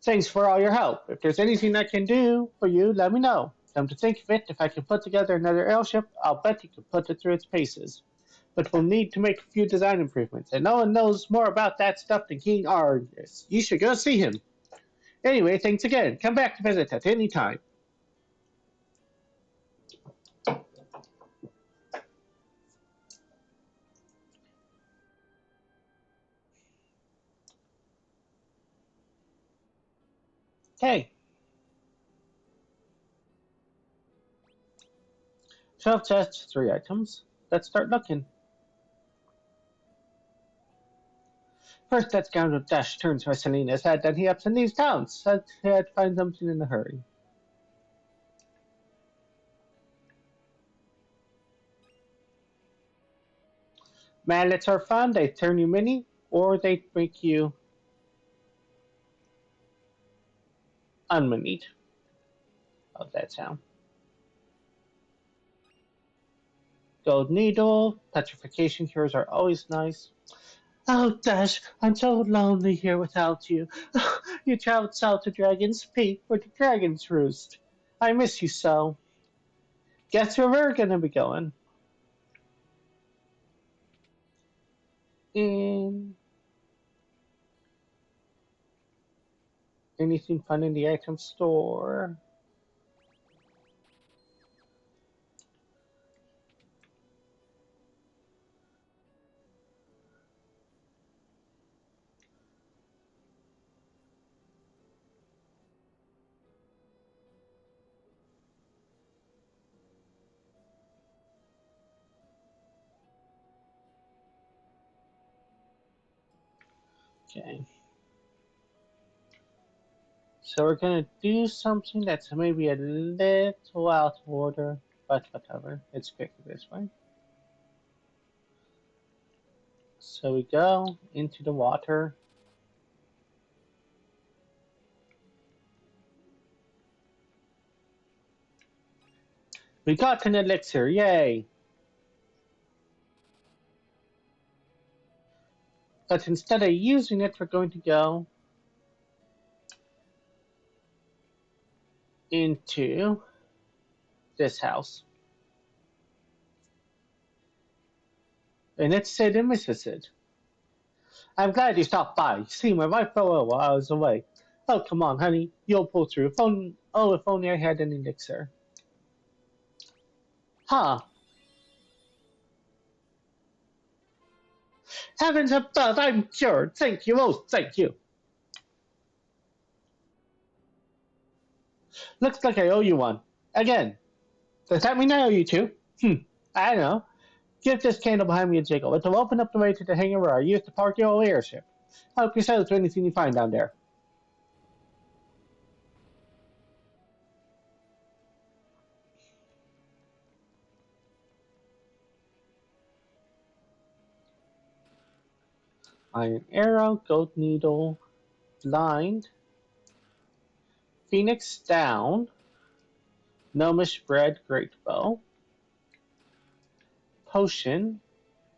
Thanks for all your help. If there's anything I can do for you, let me know. Come to think of it, if I can put together another airship, I'll bet you can put it through its paces. But we'll need to make a few design improvements, and no one knows more about that stuff than King Argus. You should go see him. Anyway, thanks again. Come back to visit at any time. Hey, shelf chest, 3 items. Let's start looking. First, that scoundrel Dash turns by Selena's head, then he ups and leaves town. Said he had to find something in a hurry. Mallets are fun, they turn you mini, or they make you unmanied. How's that sound? Gold needle, petrification cures are always nice. Oh, Dash, I'm so lonely here without you. You traveled south to Dragon's Peak where the dragons roost. I miss you so. Guess where we're gonna be going? In Anything fun in the item store? Okay. So we're gonna do something that's maybe a little out of order, but whatever. It's quicker this way. So we go into the water. We got an elixir, yay! But instead of using it, we're going to go into this house. And it's Sid and Mrs. Sid. I'm glad you stopped by. See, my wife fell ill while I was away. Oh, come on, honey. You'll pull through. If only I had an elixir. Huh. Heavens above, I'm cured. Thank you. Oh, thank you. Looks like I owe you one. Again. Does that mean I owe you two? I don't know. Give this candle behind me a jiggle. It'll open up the way to the hangar where I used to park your old airship. Help yourselves to anything you find down there. Iron arrow, gold needle, blind, phoenix down, gnomish bread, great bow, potion,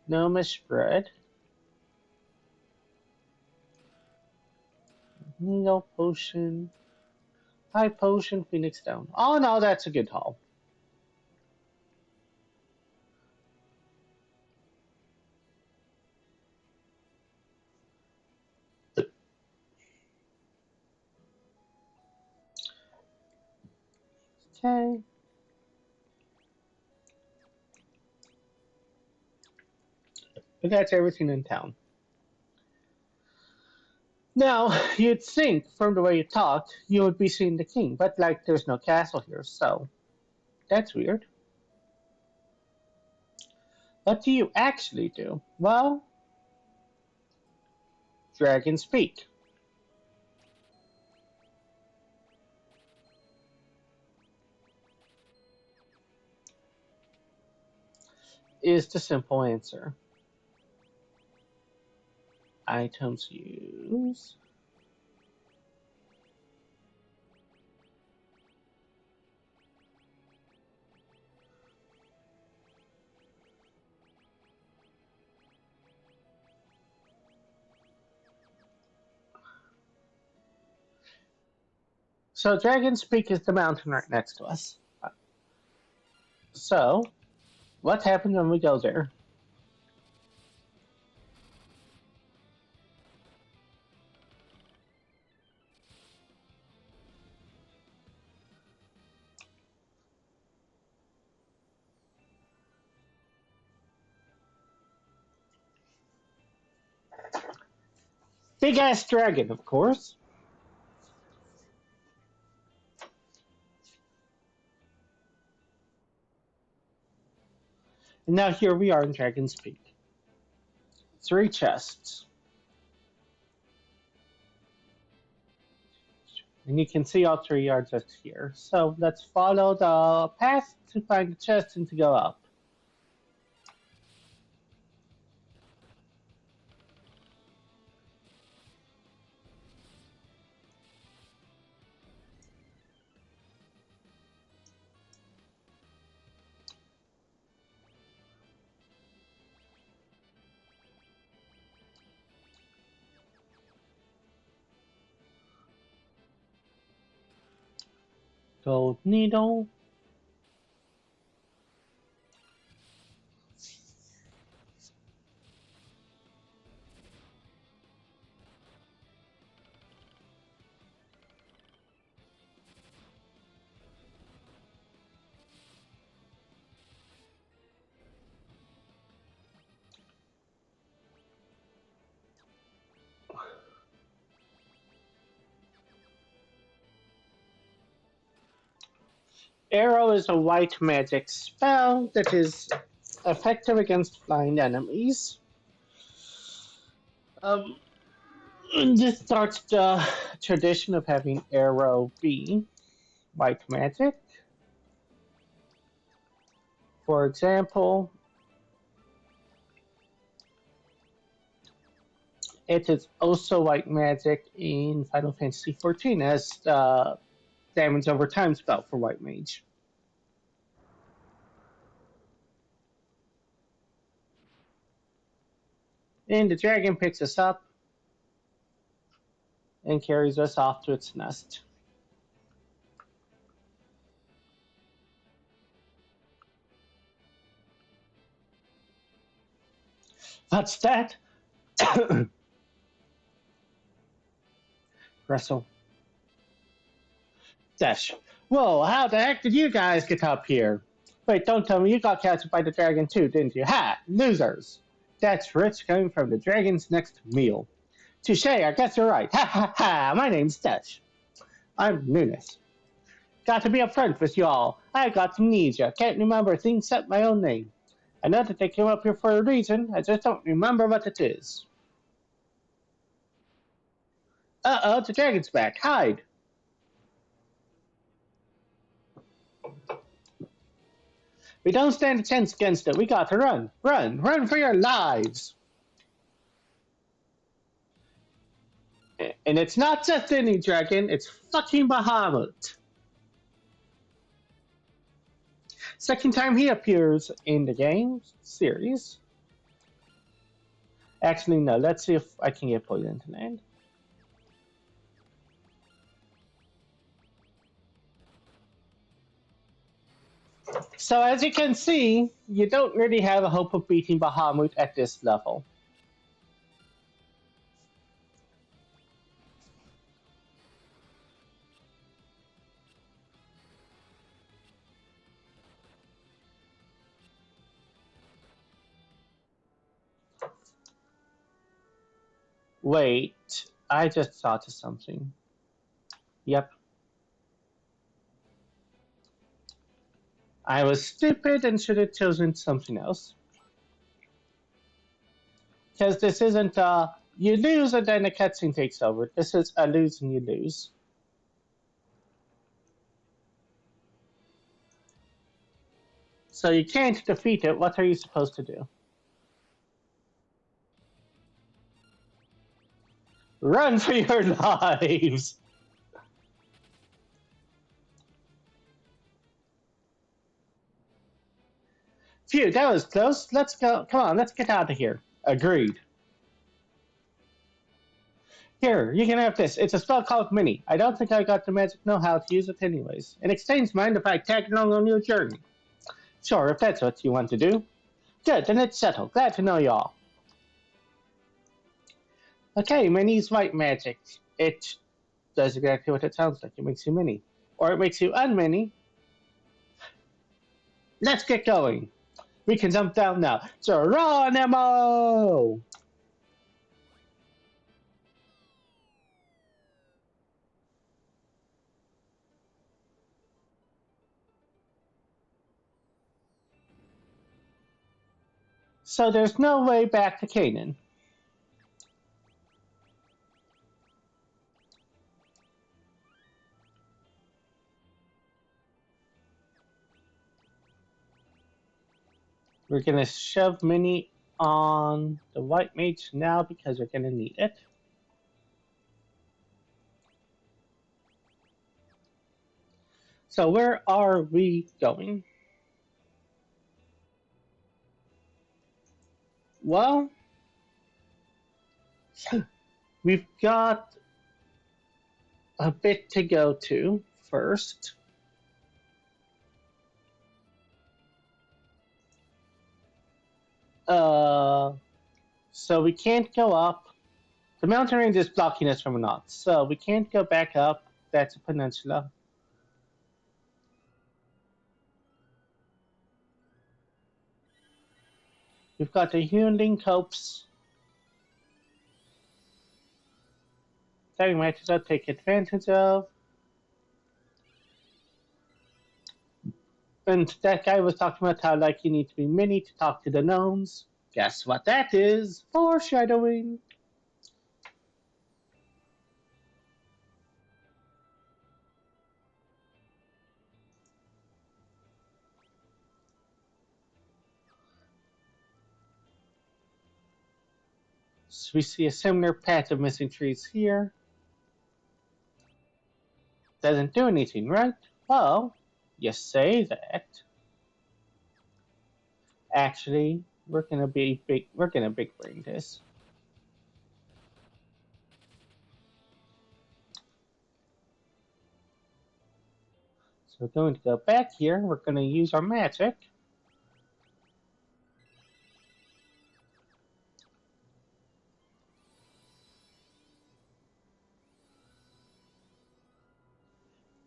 gnomish bread, needle potion, high potion, phoenix down. Oh no, that's a good haul. Okay. But that's everything in town. Now, you'd think from the way you talked, you would be seeing the king, but like there's no castle here, so that's weird. What do you actually do? Well, dragon speak is the simple answer. Items use. So Dragon's Peak is the mountain right next to us. So, what happens when we go there? Big ass dragon, of course. And now here we are in Dragon's Peak. 3 chests. And you can see all 3 yards up here. So let's follow the path to find the chest and to go up. Gold needle. Arrow is a white magic spell that is effective against flying enemies. Um, this starts the tradition of having Arrow be white magic. For example, it is also white magic in Final Fantasy XIV as the damage over time spell for white mage. And the dragon picks us up and carries us off to its nest. What's that? Russell. Dash. Whoa, how the heck did you guys get up here? Wait, don't tell me you got captured by the dragon too, didn't you? Ha! Losers! That's rich coming from the dragon's next meal. Touche, I guess you're right. Ha ha ha! My name's Dash. I'm Nunes. Got to be upfront with y'all. I got amnesia. Can't remember things except my own name. I know that they came up here for a reason. I just don't remember what it is. Uh-oh, the dragon's back. Hide. We don't stand a chance against it. We got to run. Run. Run for your lives. And it's not just any dragon. It's fucking Bahamut. Second time he appears in the game series. Actually, no. Let's see if I can get poison tonight. So as you can see, you don't really have a hope of beating Bahamut at this level. Wait, I just thought of something. Yep. I was stupid and should have chosen something else. Because this isn't you lose and then the cutscene takes over. This is a lose and you lose. So you can't defeat it. What are you supposed to do? Run for your lives! Phew, that was close. Let's go. Come on, let's get out of here. Agreed. Here, you can have this. It's a spell called Mini. I don't think I got the magic know-how to use it anyways. In exchange, mind if I tag along on your journey? Sure, if that's what you want to do. Good, then it's settled. Glad to know y'all. Okay, Mini's white magic. It does exactly what it sounds like. It makes you Mini. Or it makes you un-Mini. Let's get going. We can jump down now. Geronimo! So there's no way back to Canaan. We're gonna shove Mini on the white mage now because we're gonna need it. So where are we going? Well, we've got a bit to go to first. So we can't go up. The mountain range is blocking us from north, so we can't go back up. That's a peninsula. We've got the healing copes. That we might as well take advantage of. And that guy was talking about how like you need to be mini to talk to the gnomes. Guess what that is? Foreshadowing. So we see a similar path of missing trees here. Doesn't do anything, right? Well, you say that. Actually, we're gonna big brain this. So we're going to go back here. We're gonna use our magic.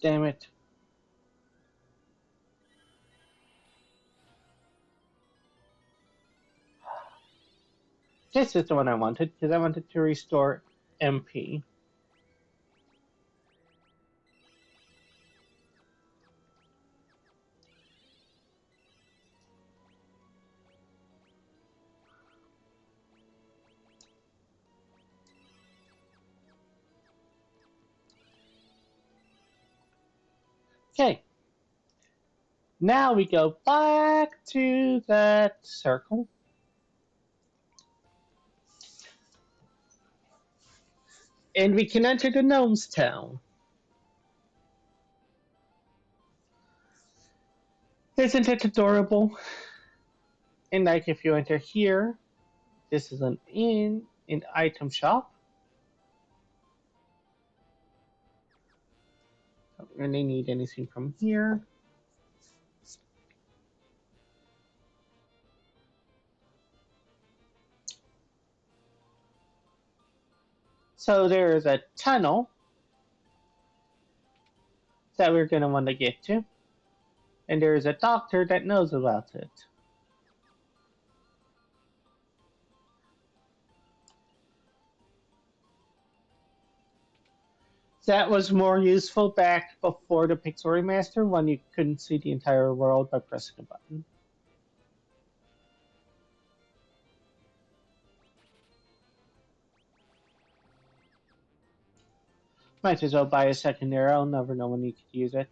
Damn it. This is the one I wanted because I wanted to restore MP. Okay. Now we go back to that circle. And we can enter the gnome's town. Isn't it adorable? And like if you enter here, this is an an item shop. Don't really need anything from here. So there is a tunnel that we're going to want to get to. And there is a doctor that knows about it. That was more useful back before the Pixel Remaster when you couldn't see the entire world by pressing a button. Might as well buy a second arrow, never know when you could use it.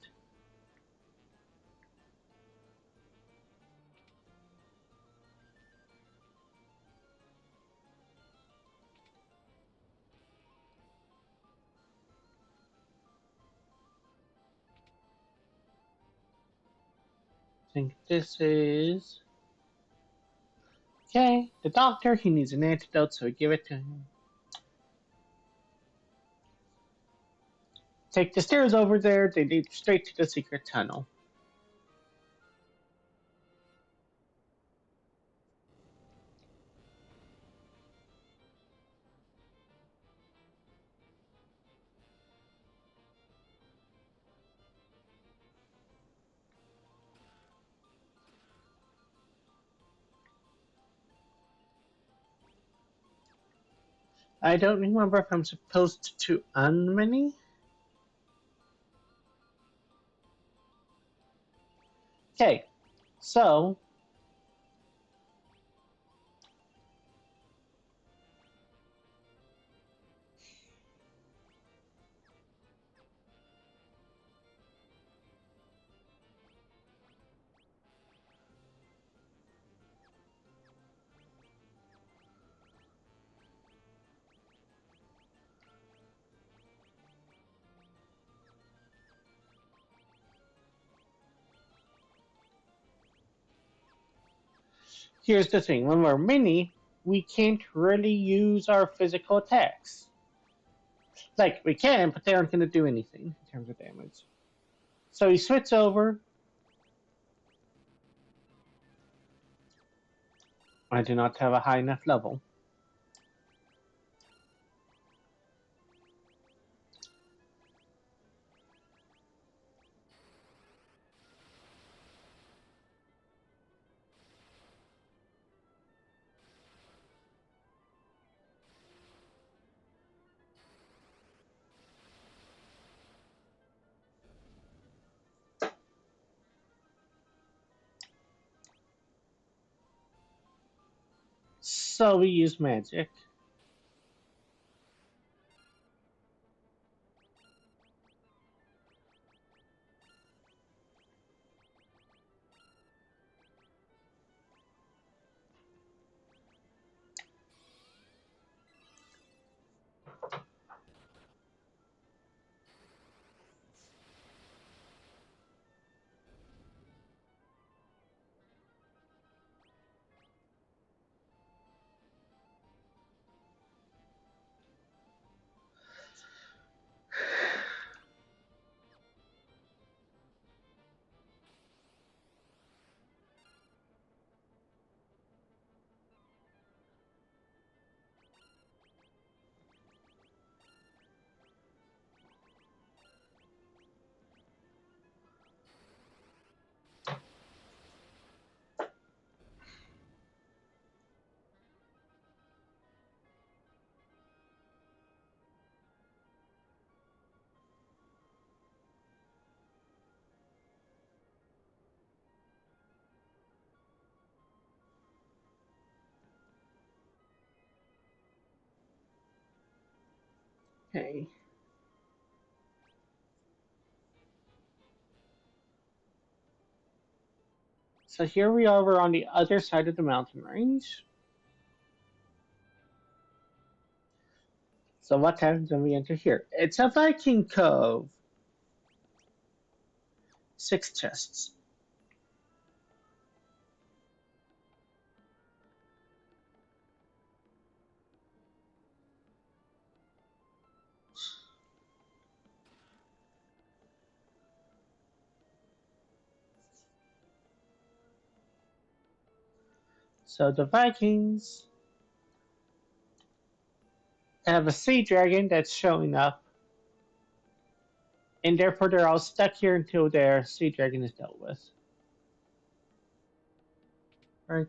I think this is... Okay, the doctor, he needs an antidote, so we give it to him. Take the stairs over there, they lead straight to the secret tunnel. I don't remember if I'm supposed to unmini. Okay, so here's the thing, when we're mini, we can't really use our physical attacks. Like, we can, but they aren't going to do anything in terms of damage. So he switches over. I do not have a high enough level. So we use magic. Okay. So here we are, we're on the other side of the mountain range. So what happens when we enter here? It's a Viking cove. 6 chests. So the Vikings have a sea dragon that's showing up, and therefore they're all stuck here until their sea dragon is dealt with. Right?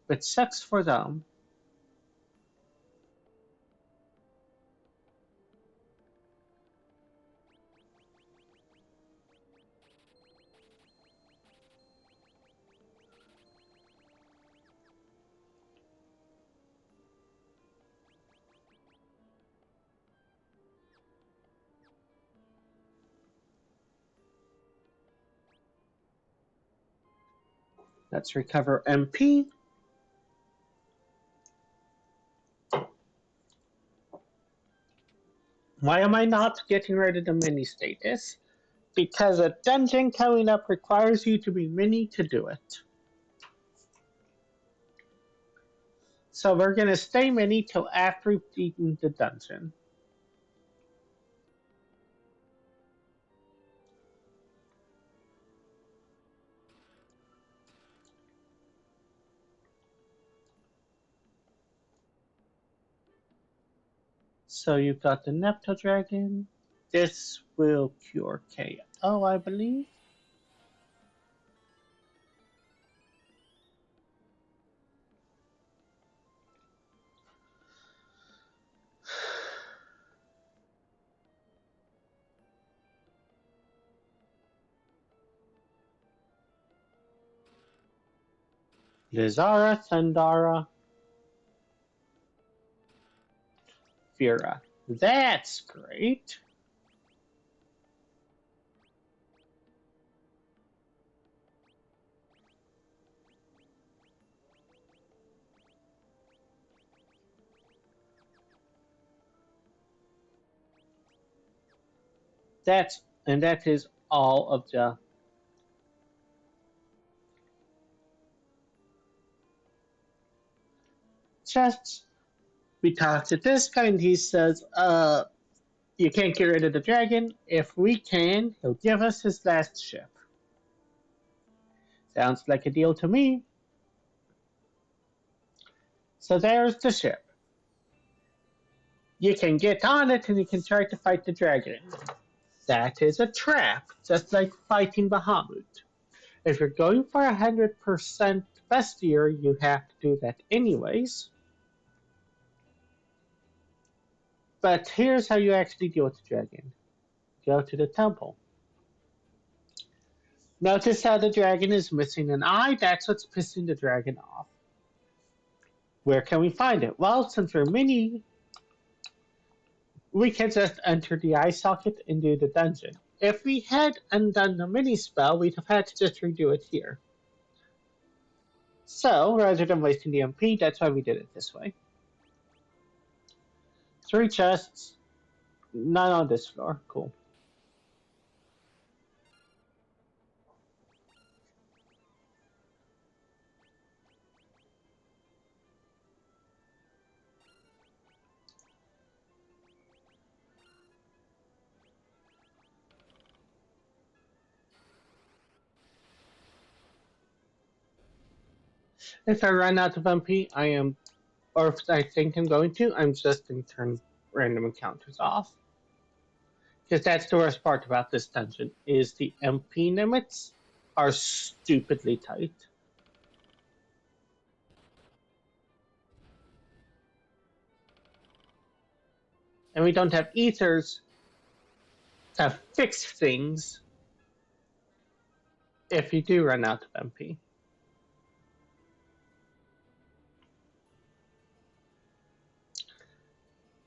Which sucks for them. Let's recover MP. Why am I not getting rid of the mini status? Because a dungeon coming up requires you to be mini to do it. So we're gonna stay mini till after we've beaten the dungeon. So you've got the Neptune Dragon. This will cure KO, I believe. Lizara, Thundara, Fira. That's great. That is all of the chests. We talked to this guy and he says, you can't get rid of the dragon. If we can, he'll give us his last ship. Sounds like a deal to me. So there's the ship. You can get on it and you can try to fight the dragon. That is a trap, just like fighting Bahamut. If you're going for 100% bestier, you have to do that anyways. But here's how you actually deal with the dragon. Go to the temple. Notice how the dragon is missing an eye? That's what's pissing the dragon off. Where can we find it? Well, since we're mini, we can just enter the eye socket and do the dungeon. If we had undone the mini spell, we'd have had to just redo it here. So, rather than wasting the MP, that's why we did it this way. 3 chests, none on this floor. Cool. If I run out of MP, I am, or if I think I'm going to, I'm just going to turn random encounters off. Because that's the worst part about this dungeon, is the MP limits are stupidly tight. And we don't have ethers to fix things if you do run out of MP.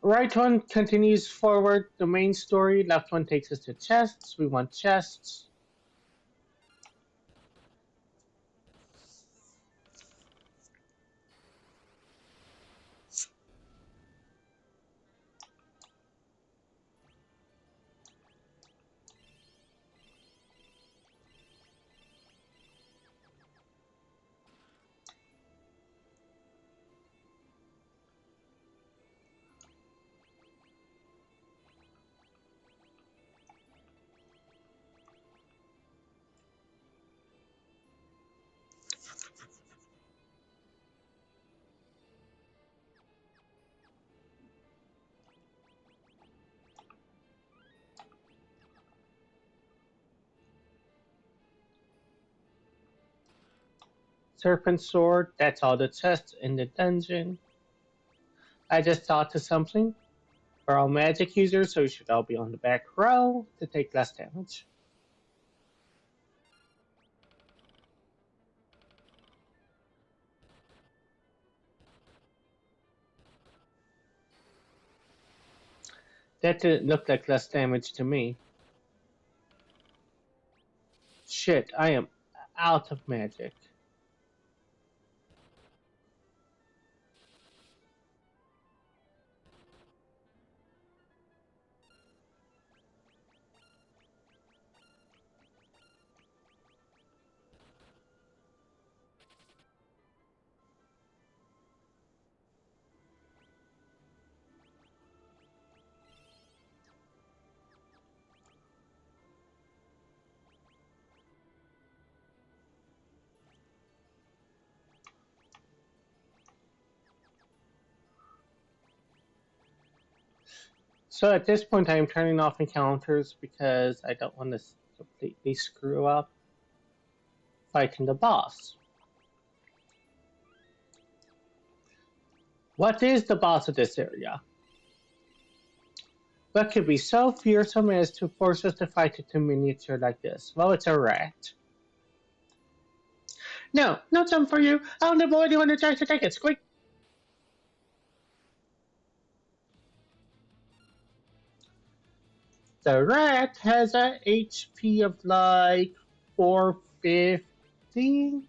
Right one continues forward the main story, left one takes us to chests. We want chests. Serpent sword, that's all the chests in the dungeon. I just thought of something. We're all magic users, so we should all be on the back row to take less damage. That didn't look like less damage to me. Shit, I am out of magic. So at this point, I am turning off encounters because I don't want to completely screw up fighting the boss. What is the boss of this area? What could be so fearsome as to force us to fight it in miniature like this? Well, it's a rat. No, not some for you. I'll never anyone who tries to take it. Squeak. The rat has a HP of like 450.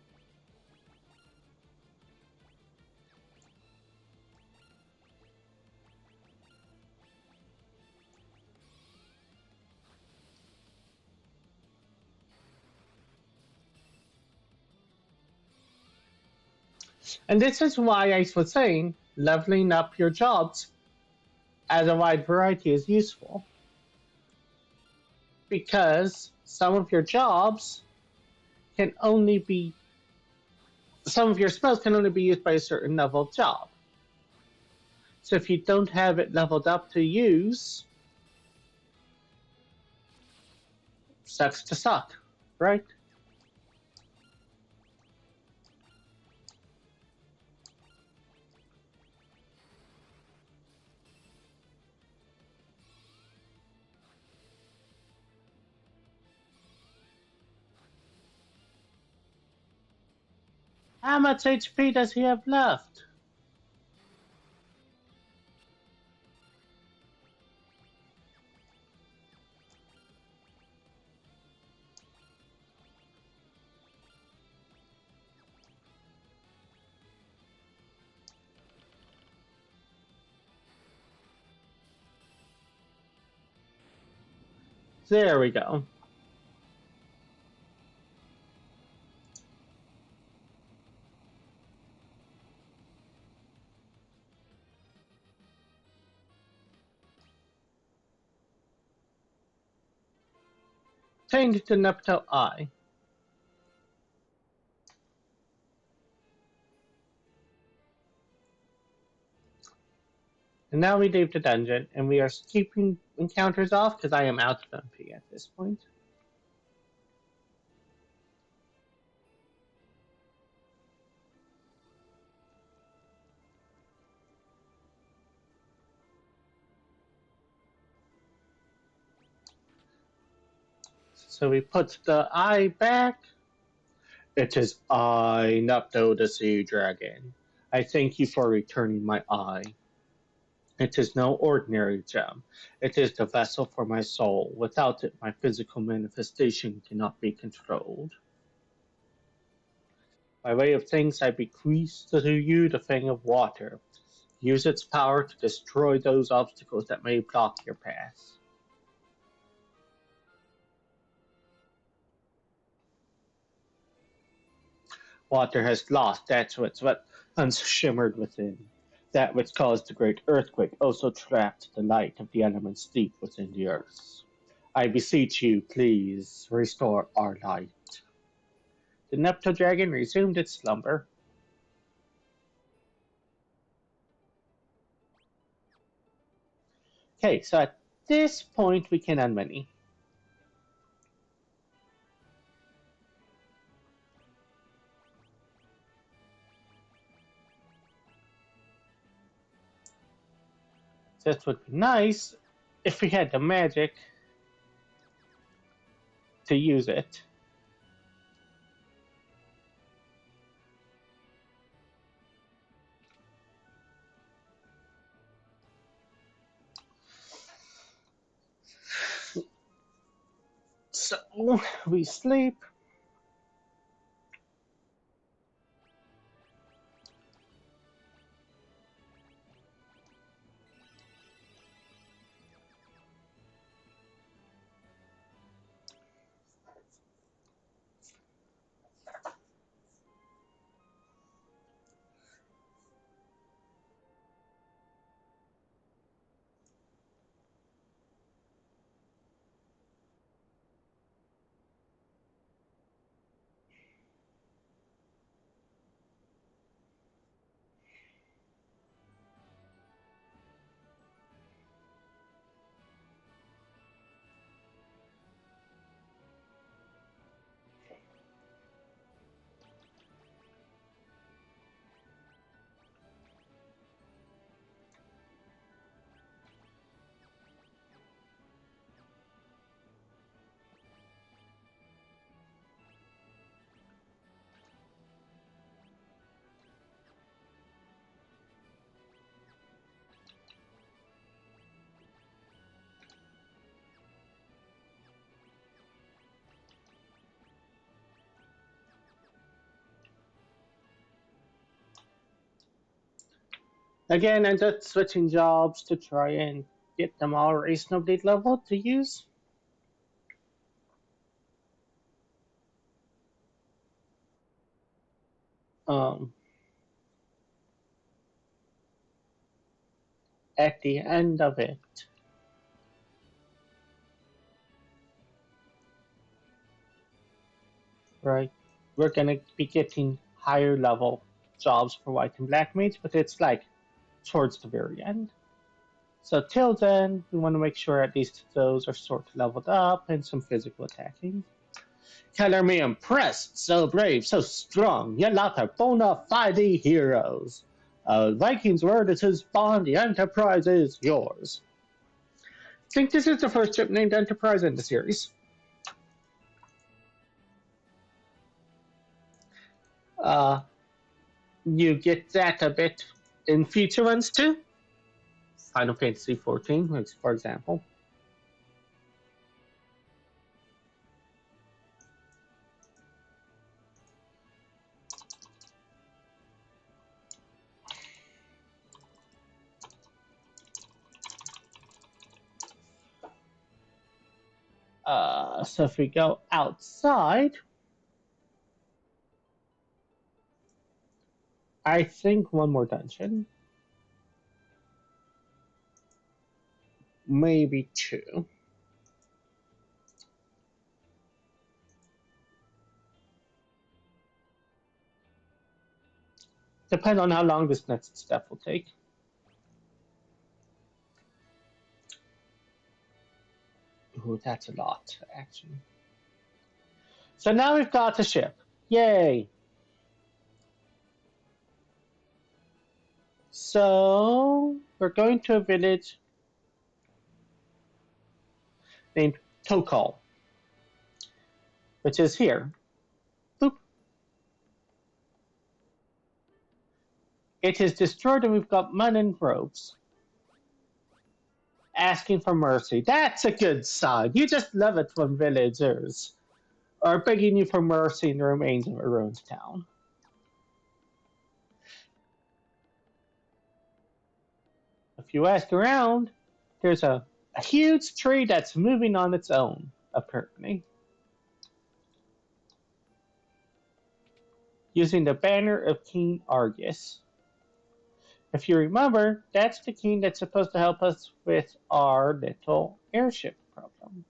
And this is why I was saying leveling up your jobs as a wide variety is useful. Because some of your jobs can only be, some of your spells can only be used by a certain level of job. So if you don't have it leveled up to use, sucks to suck, right? How much HP does he have left? There we go. Change the Nepto Eye. And now we leave the dungeon, and we are keeping encounters off because I am out of MP at this point. So we put the eye back. It is I, Nepto the Sea Dragon. I thank you for returning my eye. It is no ordinary gem. It is the vessel for my soul. Without it, my physical manifestation cannot be controlled. By way of things, I bequeath to you the Fang of Water. Use its power to destroy those obstacles that may block your path. Water has lost that which once shimmered within. That which caused the great earthquake also trapped the light of the elements deep within the earth. I beseech you, please restore our light. The Nepto dragon resumed its slumber. Okay, so at this point we can unmany. That would be nice if we had the magic to use it. So we sleep. Again, I'm just switching jobs to try and get them all reasonably leveled to use. Um, at the end of it, right, we're gonna be getting higher level jobs for white and black mates, but it's like towards the very end. So till then, we want to make sure at least those are sort of leveled up and some physical attacking. Color me impressed, so brave, so strong. You lot are bona fide heroes. Viking's word is his bond, the Enterprise is yours. I think this is the first ship named Enterprise in the series. Uh, you get that a bit in future ones too. Final Fantasy XIV, for example. So if we go outside, I think one more dungeon, maybe two. Depends on how long this next step will take. Ooh, that's a lot, actually. So now we've got the ship. Yay! So we're going to a village named Tokal, which is here. Boop. It is destroyed and we've got men in robes asking for mercy. That's a good sign. You just love it when villagers are begging you for mercy in the remains of a ruined town. If you ask around, there's a huge tree that's moving on its own, apparently. Using the banner of King Argus. If you remember, that's the king that's supposed to help us with our little airship problem.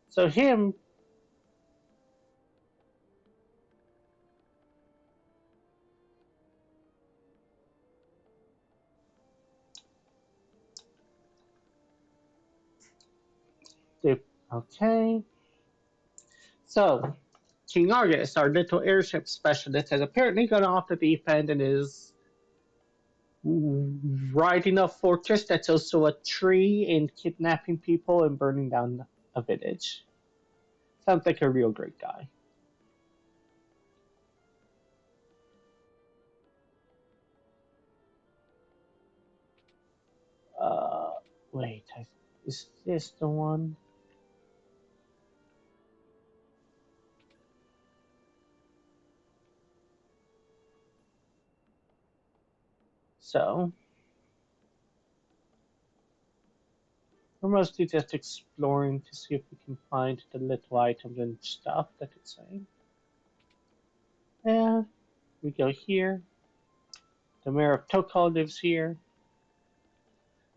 So him, okay. So King Argus, our little airship specialist, has apparently gone off the deep end and is riding a fortress that's also a tree and kidnapping people and burning down a village. Sounds like a real great guy. Uh, wait, is this the one? So, we're mostly just exploring to see if we can find the little items and stuff that it's saying. Yeah, we go here. The mayor of Tokal lives here.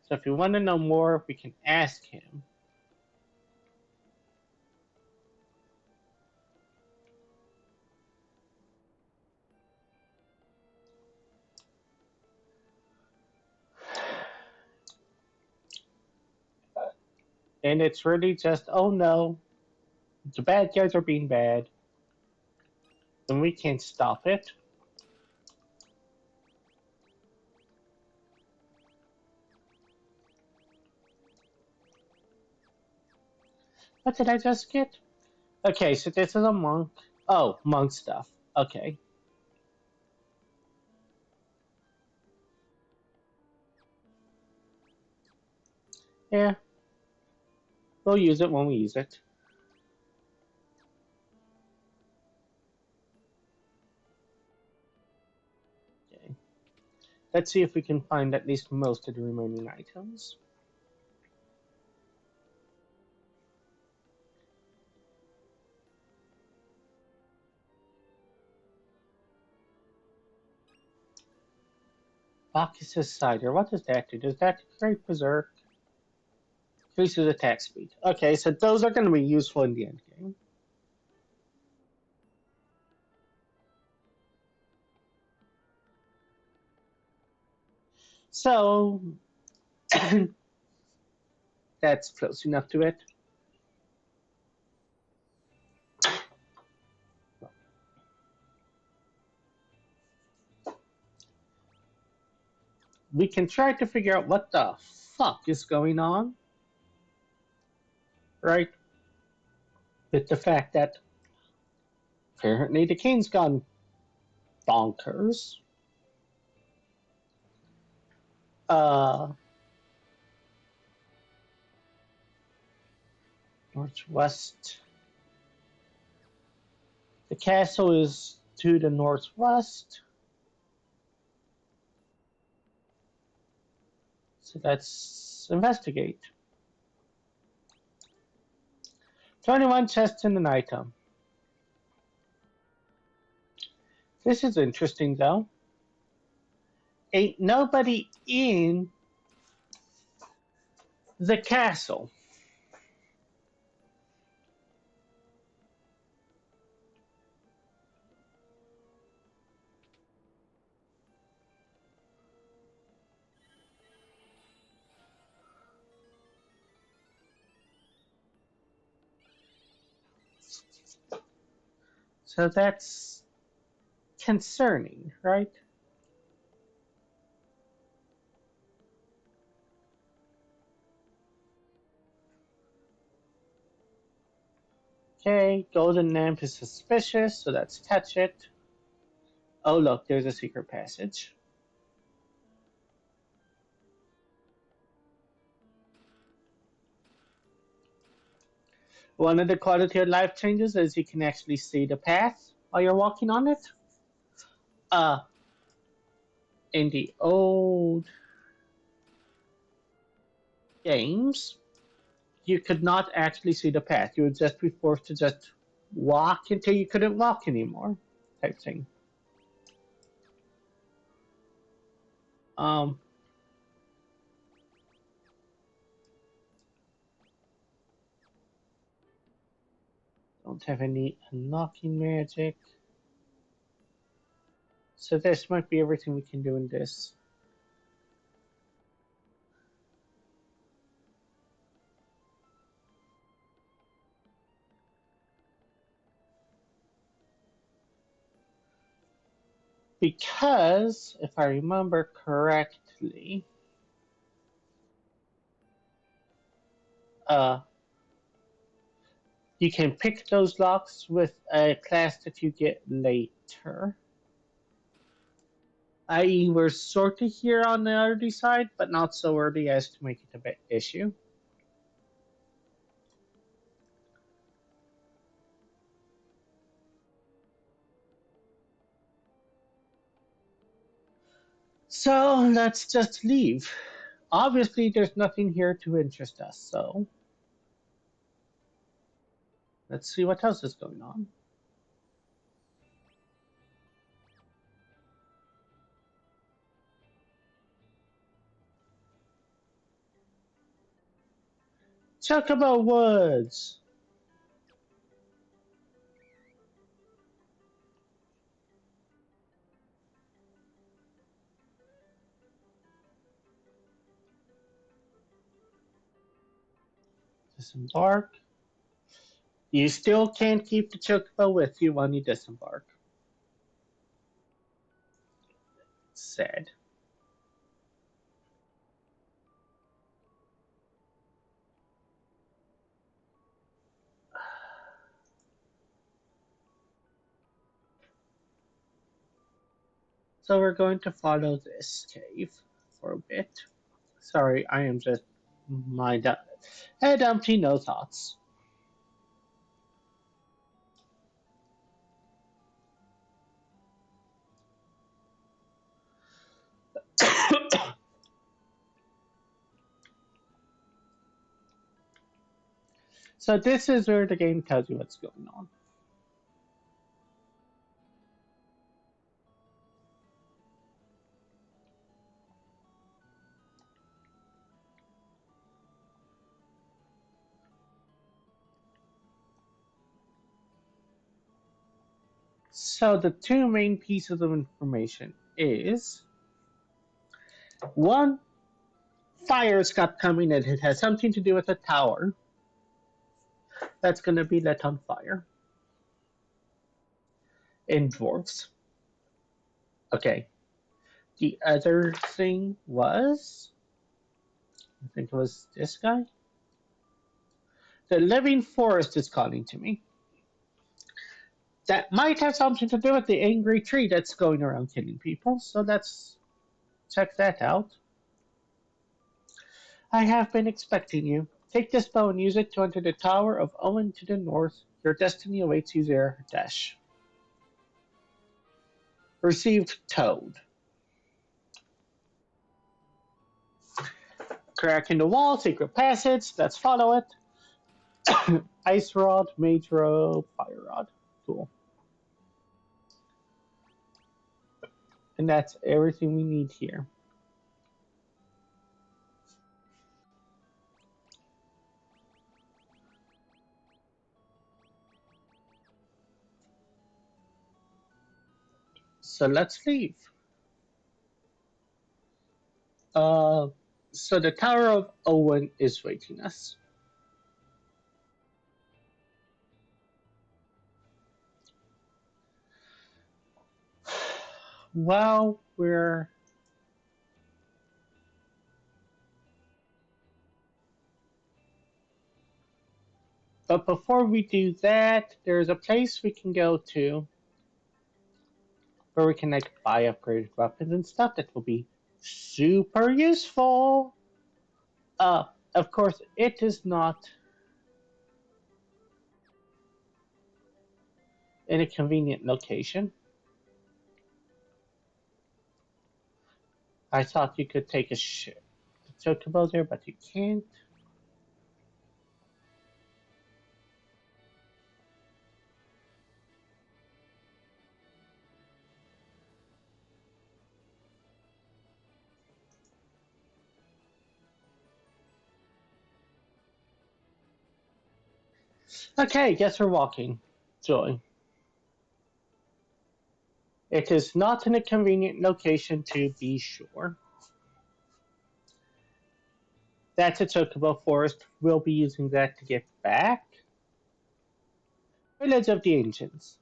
So if you want to know more, we can ask him. And it's really just, oh no, the bad guys are being bad, and we can't stop it. What did I just get? Okay, so this is a monk. Oh, monk stuff. Okay. Yeah, we'll use it when we use it. Okay. Let's see if we can find at least most of the remaining items. Bacchus's cider. What does that do? Does that create berserk? Increases attack speed. Okay, so those are going to be useful in the end game. So that's close enough to it. We can try to figure out what the fuck is going on, right? With the fact that apparently the king's gone bonkers. Uh, Northwest. The castle is to the northwest. So let's investigate. 21 chests and an item. This is interesting though. Ain't nobody in the castle. So that's concerning, right? Okay, golden lamp is suspicious, so let's touch it. Oh look, there's a secret passage. One of the quality of life changes is you can actually see the path while you're walking on it. Uh, in the old games, you could not actually see the path. You would just be forced to just walk until you couldn't walk anymore, type thing. Um, don't have any unlocking magic. So this might be everything we can do in this. Because, if I remember correctly, uh, you can pick those locks with a class that you get later. I.e., we're sort of here on the early side, but not so early as to make it a big issue. So let's just leave. Obviously, there's nothing here to interest us, so let's see what else is going on. Chocobo Woods! Disembark. You still can't keep the Chocobo with you when you disembark. Sad. So we're going to follow this cave for a bit. Sorry, I am just my head empty, no thoughts. So this is where the game tells you what's going on. So the two main pieces of information is one, fire's got coming and it has something to do with a tower that's going to be lit on fire in dwarves. Okay. The other thing was, I think it was this guy. The living forest is calling to me. That might have something to do with the angry tree that's going around killing people. So let's check that out. I have been expecting you. Take this bow and use it to enter the Tower of Owen to the north. Your destiny awaits you there. Dash. Received Toad. Crack in the wall, secret passage. Let's follow it. Ice Rod, Mage Robe, Fire Rod. Cool. And that's everything we need here. So let's leave. Uh, so the Tower of Owen is waiting us. Well, we're. But before we do that, there's a place we can go to where we can like buy upgraded weapons and stuff that will be super useful. Of course, it is not in a convenient location. I thought you could take a ship to Chocobo there, but you can't. Okay, guess we're walking. Joy. It is not in a convenient location to be sure. That's a Chocobo Forest. We'll be using that to get back. Village of the Ancients.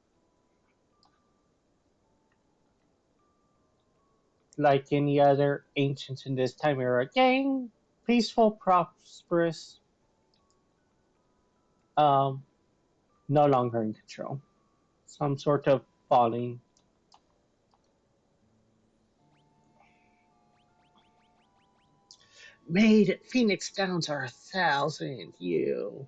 Like any other ancients in this time era game, peaceful, prosperous, um, no longer in control. Some sort of falling. Made Phoenix Downs are 1,000, you.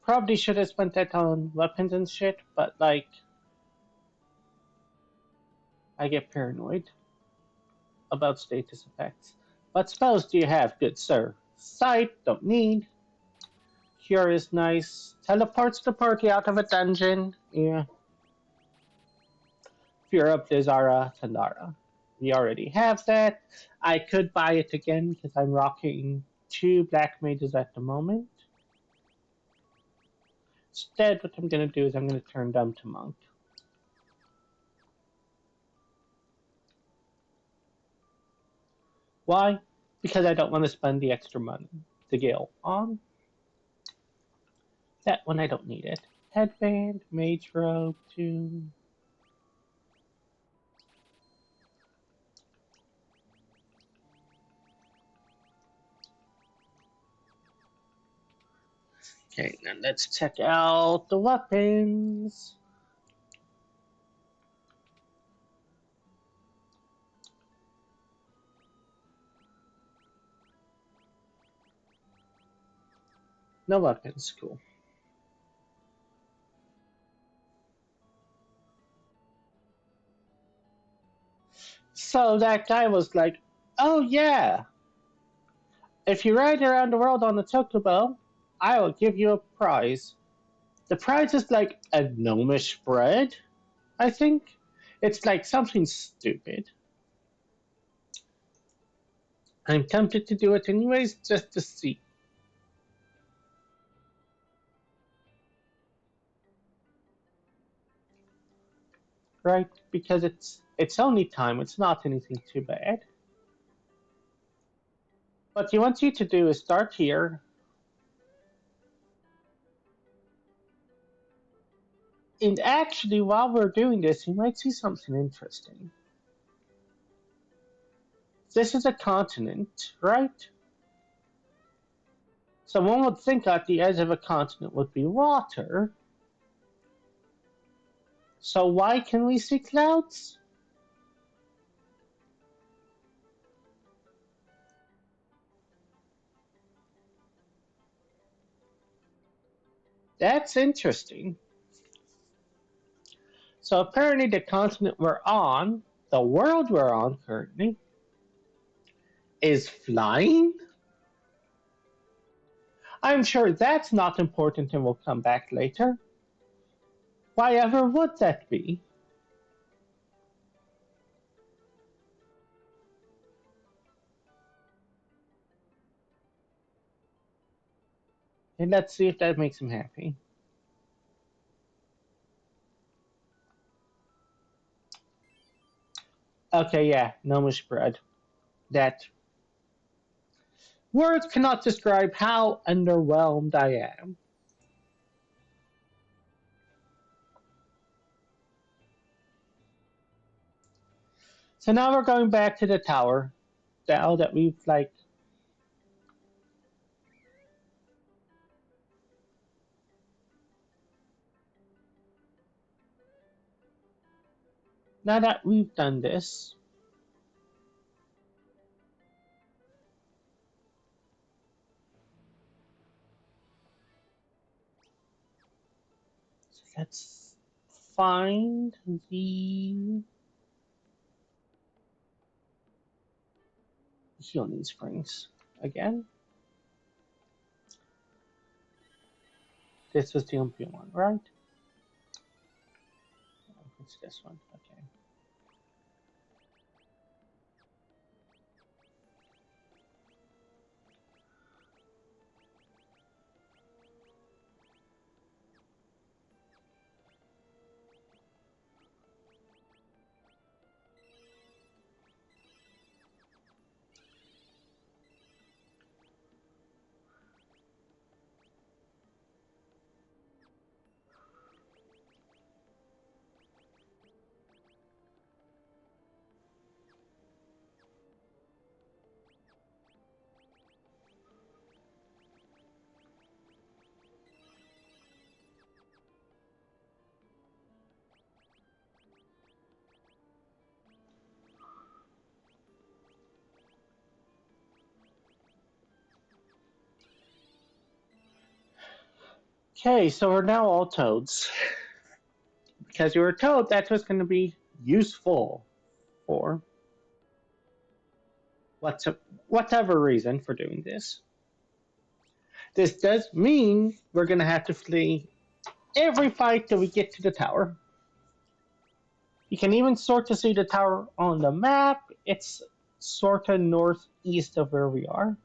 Probably should have spent that on weapons and shit, but like, I get paranoid about status effects. What spells do you have, good sir? Sight, don't need. Cure is nice. Teleports the party out of a dungeon. Yeah. Fear of Lizara Tandara. We already have that. I could buy it again because I'm rocking 2 black mages at the moment. Instead, what I'm going to do is I'm going to turn them to monk. Why? Because I don't want to spend the extra money to Gale on. That one I don't need it. Headband, mage robe, 2. Okay, now let's check out the weapons. No weapons, cool. So that guy was like, oh yeah, if you ride around the world on the chocobo, I will give you a prize. The prize is like a gnomish bread, I think. It's like something stupid. I'm tempted to do it anyways, just to see. Right? Because it's only time, it's not anything too bad. What he wants you to do is start here. And actually, while we're doing this, you might see something interesting. This is a continent, right? So one would think that the edge of a continent would be water. So why can we see clouds? That's interesting. So apparently the continent we're on, the world we're on currently, is flying? I'm sure that's not important and will come back later. Why ever would that be? And let's see if that makes him happy. Okay, yeah, gnomish bread. That words cannot describe how underwhelmed I am. So now we're going back to the tower. Now that we've now that we've done this, let's find the healing springs again. This was the Olympian one, right? It's this one. Okay. Okay, so we're now all toads because we were told that was going to be useful for what's whatever reason for doing this. This does mean we're going to have to flee every fight till we get to the tower. You can even sort of see the tower on the map. It's sort of northeast of where we are,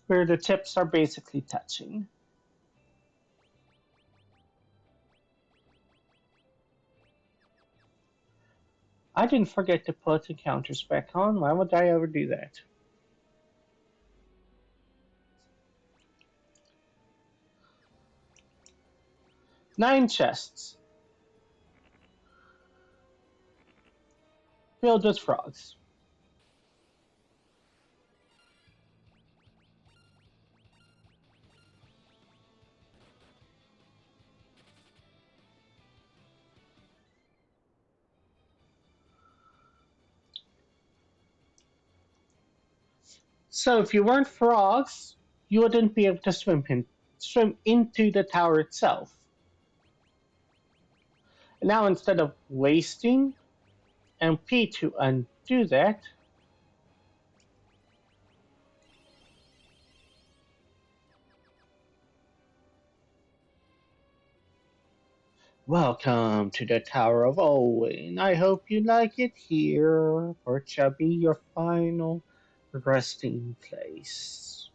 where the tips are basically touching. I didn't forget to put encounters back on. Why would I ever do that? 9 chests filled with frogs. So if you weren't frogs, you wouldn't be able to swim into the tower itself. And now instead of wasting MP to undo that, welcome to the Tower of Owen. I hope you like it here, for it shall be your final resting place.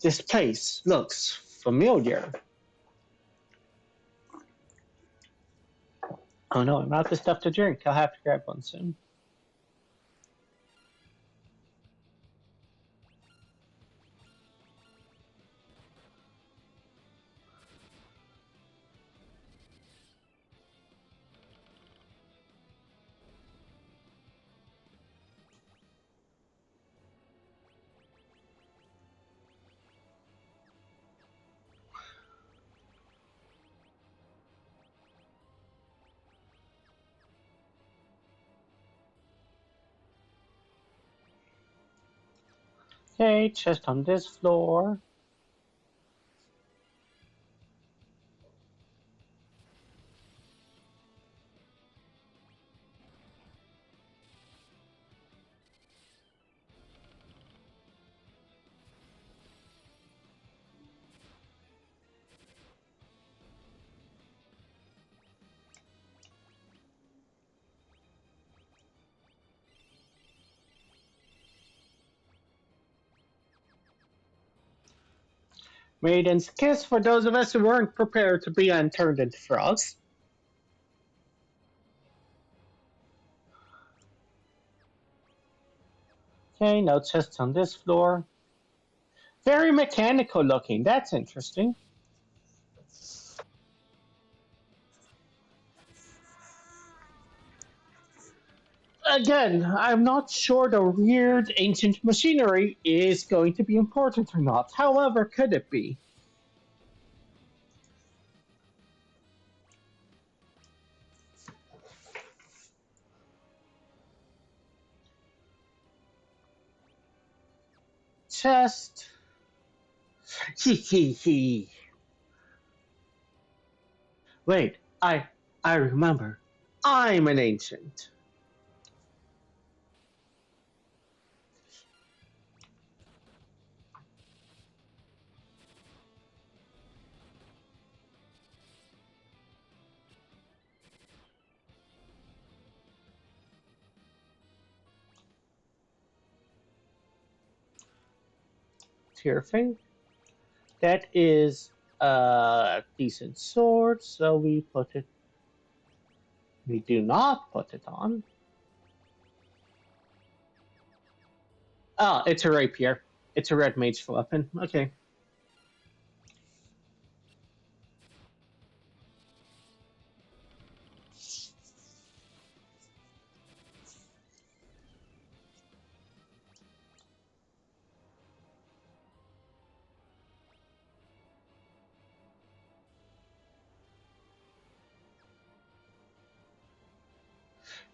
This place looks familiar. Oh no, I'm out of stuff to drink. I'll have to grab one soon. Okay, chest on this floor. Maiden's kiss for those of us who weren't prepared to be unturned into frogs. Okay, no chests on this floor. Very mechanical looking. That's interesting. Again, I'm not sure the weird ancient machinery is going to be important or not. However, could it be? Chest. Hee hee hee. Wait, I remember. I'm an ancient. Tearfing. That is a decent sword, so we put it. We do not put it on. Ah, it's a rapier. It's a red mage weapon. Okay.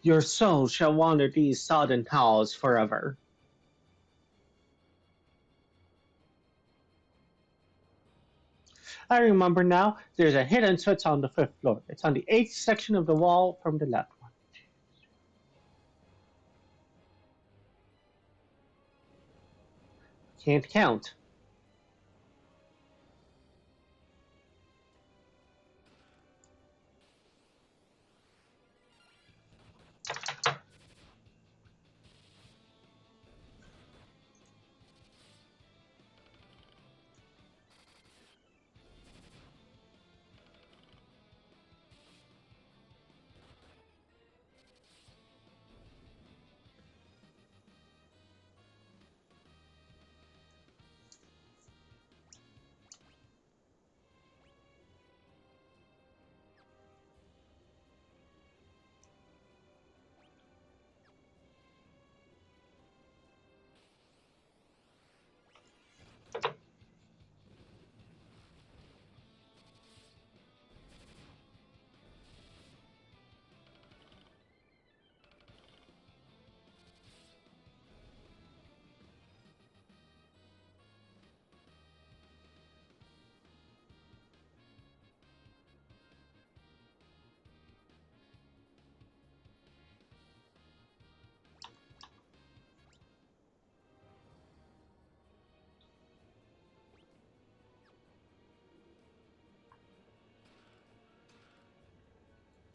Your soul shall wander these sodden halls forever. I remember now. There's a hidden switch on the fifth floor. It's on the eighth section of the wall from the left one. Can't count.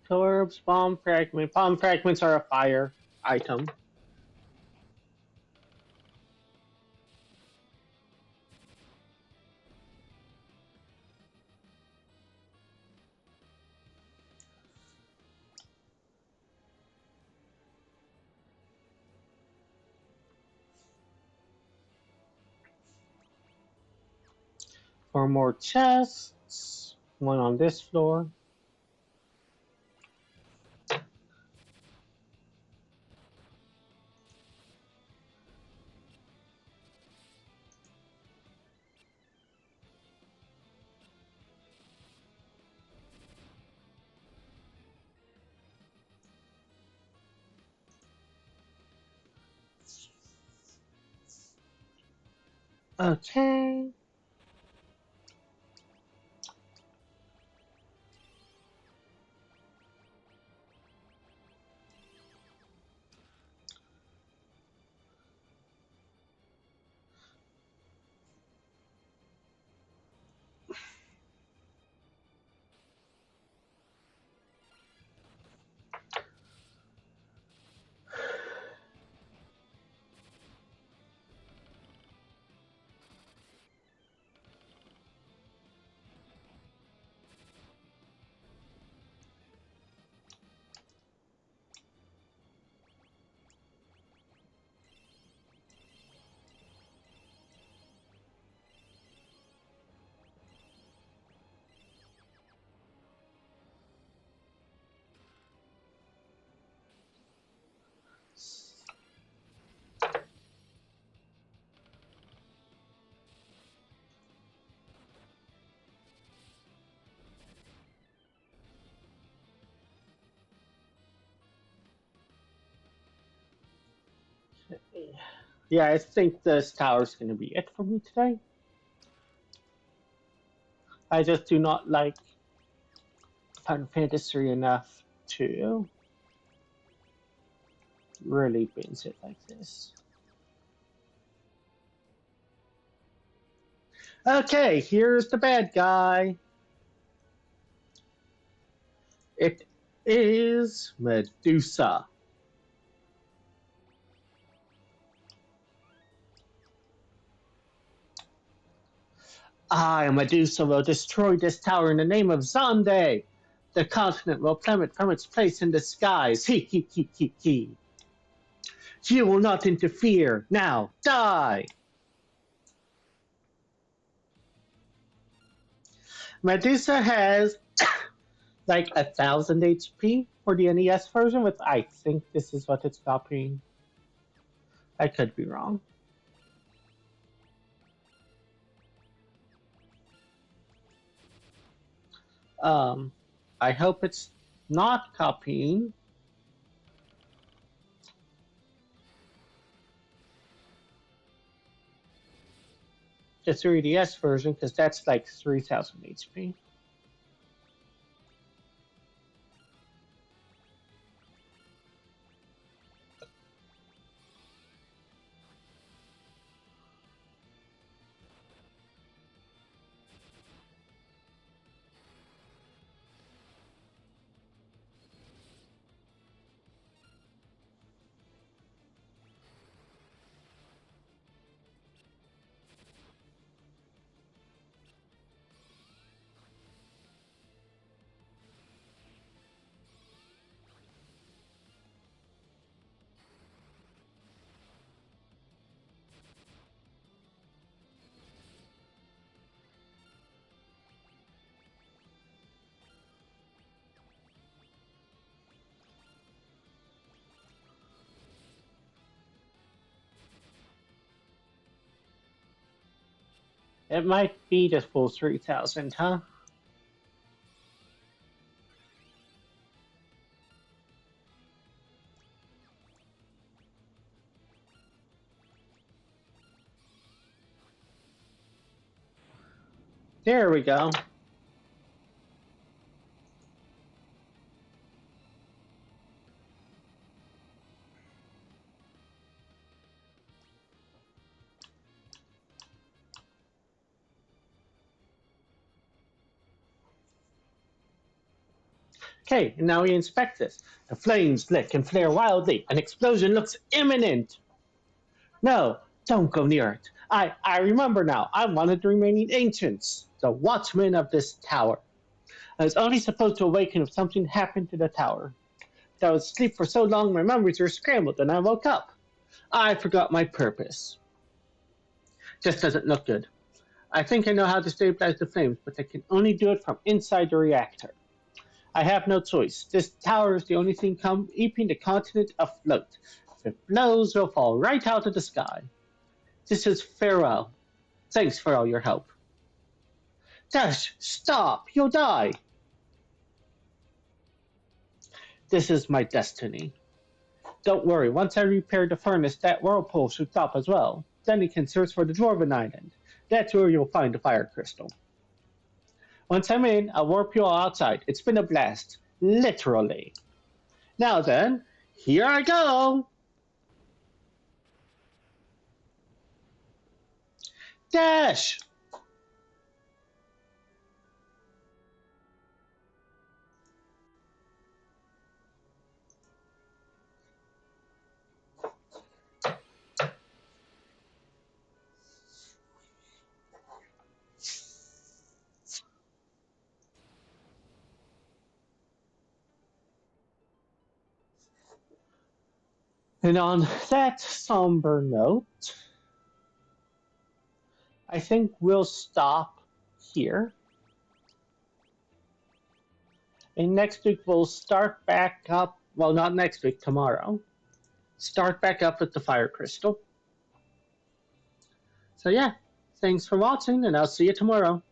Orbs, bomb fragment. Bomb fragments are a fire item. Four more chests. One on this floor. Okay. Yeah, I think this tower's going to be it for me today. I just do not like Final Fantasy enough to really binge it like this. Okay, here's the bad guy. It is Medusa. I, Medusa, will destroy this tower in the name of Zonde. The continent will plummet from its place in the skies. He, he, he, he, he. You will not interfere. Now, die! Medusa has like 1,000 HP for the NES version, which I think this is what it's copying. I could be wrong. Um, I hope it's not copying the 3DS version because that's like 3,000 HP. It might be the full 3,000, huh? There we go. Okay, and now we inspect this. The flames lick and flare wildly. An explosion looks imminent. No, don't go near it. I remember now. I'm one of the remaining ancients, the watchman of this tower. I was only supposed to awaken if something happened to the tower. I was asleep for so long my memories were scrambled and I woke up. I forgot my purpose. This doesn't look good. I think I know how to stabilize the flames, but I can only do it from inside the reactor. I have no choice. This tower is the only thing keeping the continent afloat. If it blows, we'll fall right out of the sky. This is farewell. Thanks for all your help. Dash, stop! You'll die! This is my destiny. Don't worry, once I repair the furnace, that whirlpool should stop as well. Then you can search for the Dwarven Island. That's where you'll find the fire crystal. Once I'm in, I'll warp you all outside. It's been a blast. Literally. Now then, here I go! Dash! And on that somber note, I think we'll stop here. And next week we'll start back up. Well, not next week, tomorrow. Start back up with the fire crystal. So yeah, thanks for watching, and I'll see you tomorrow.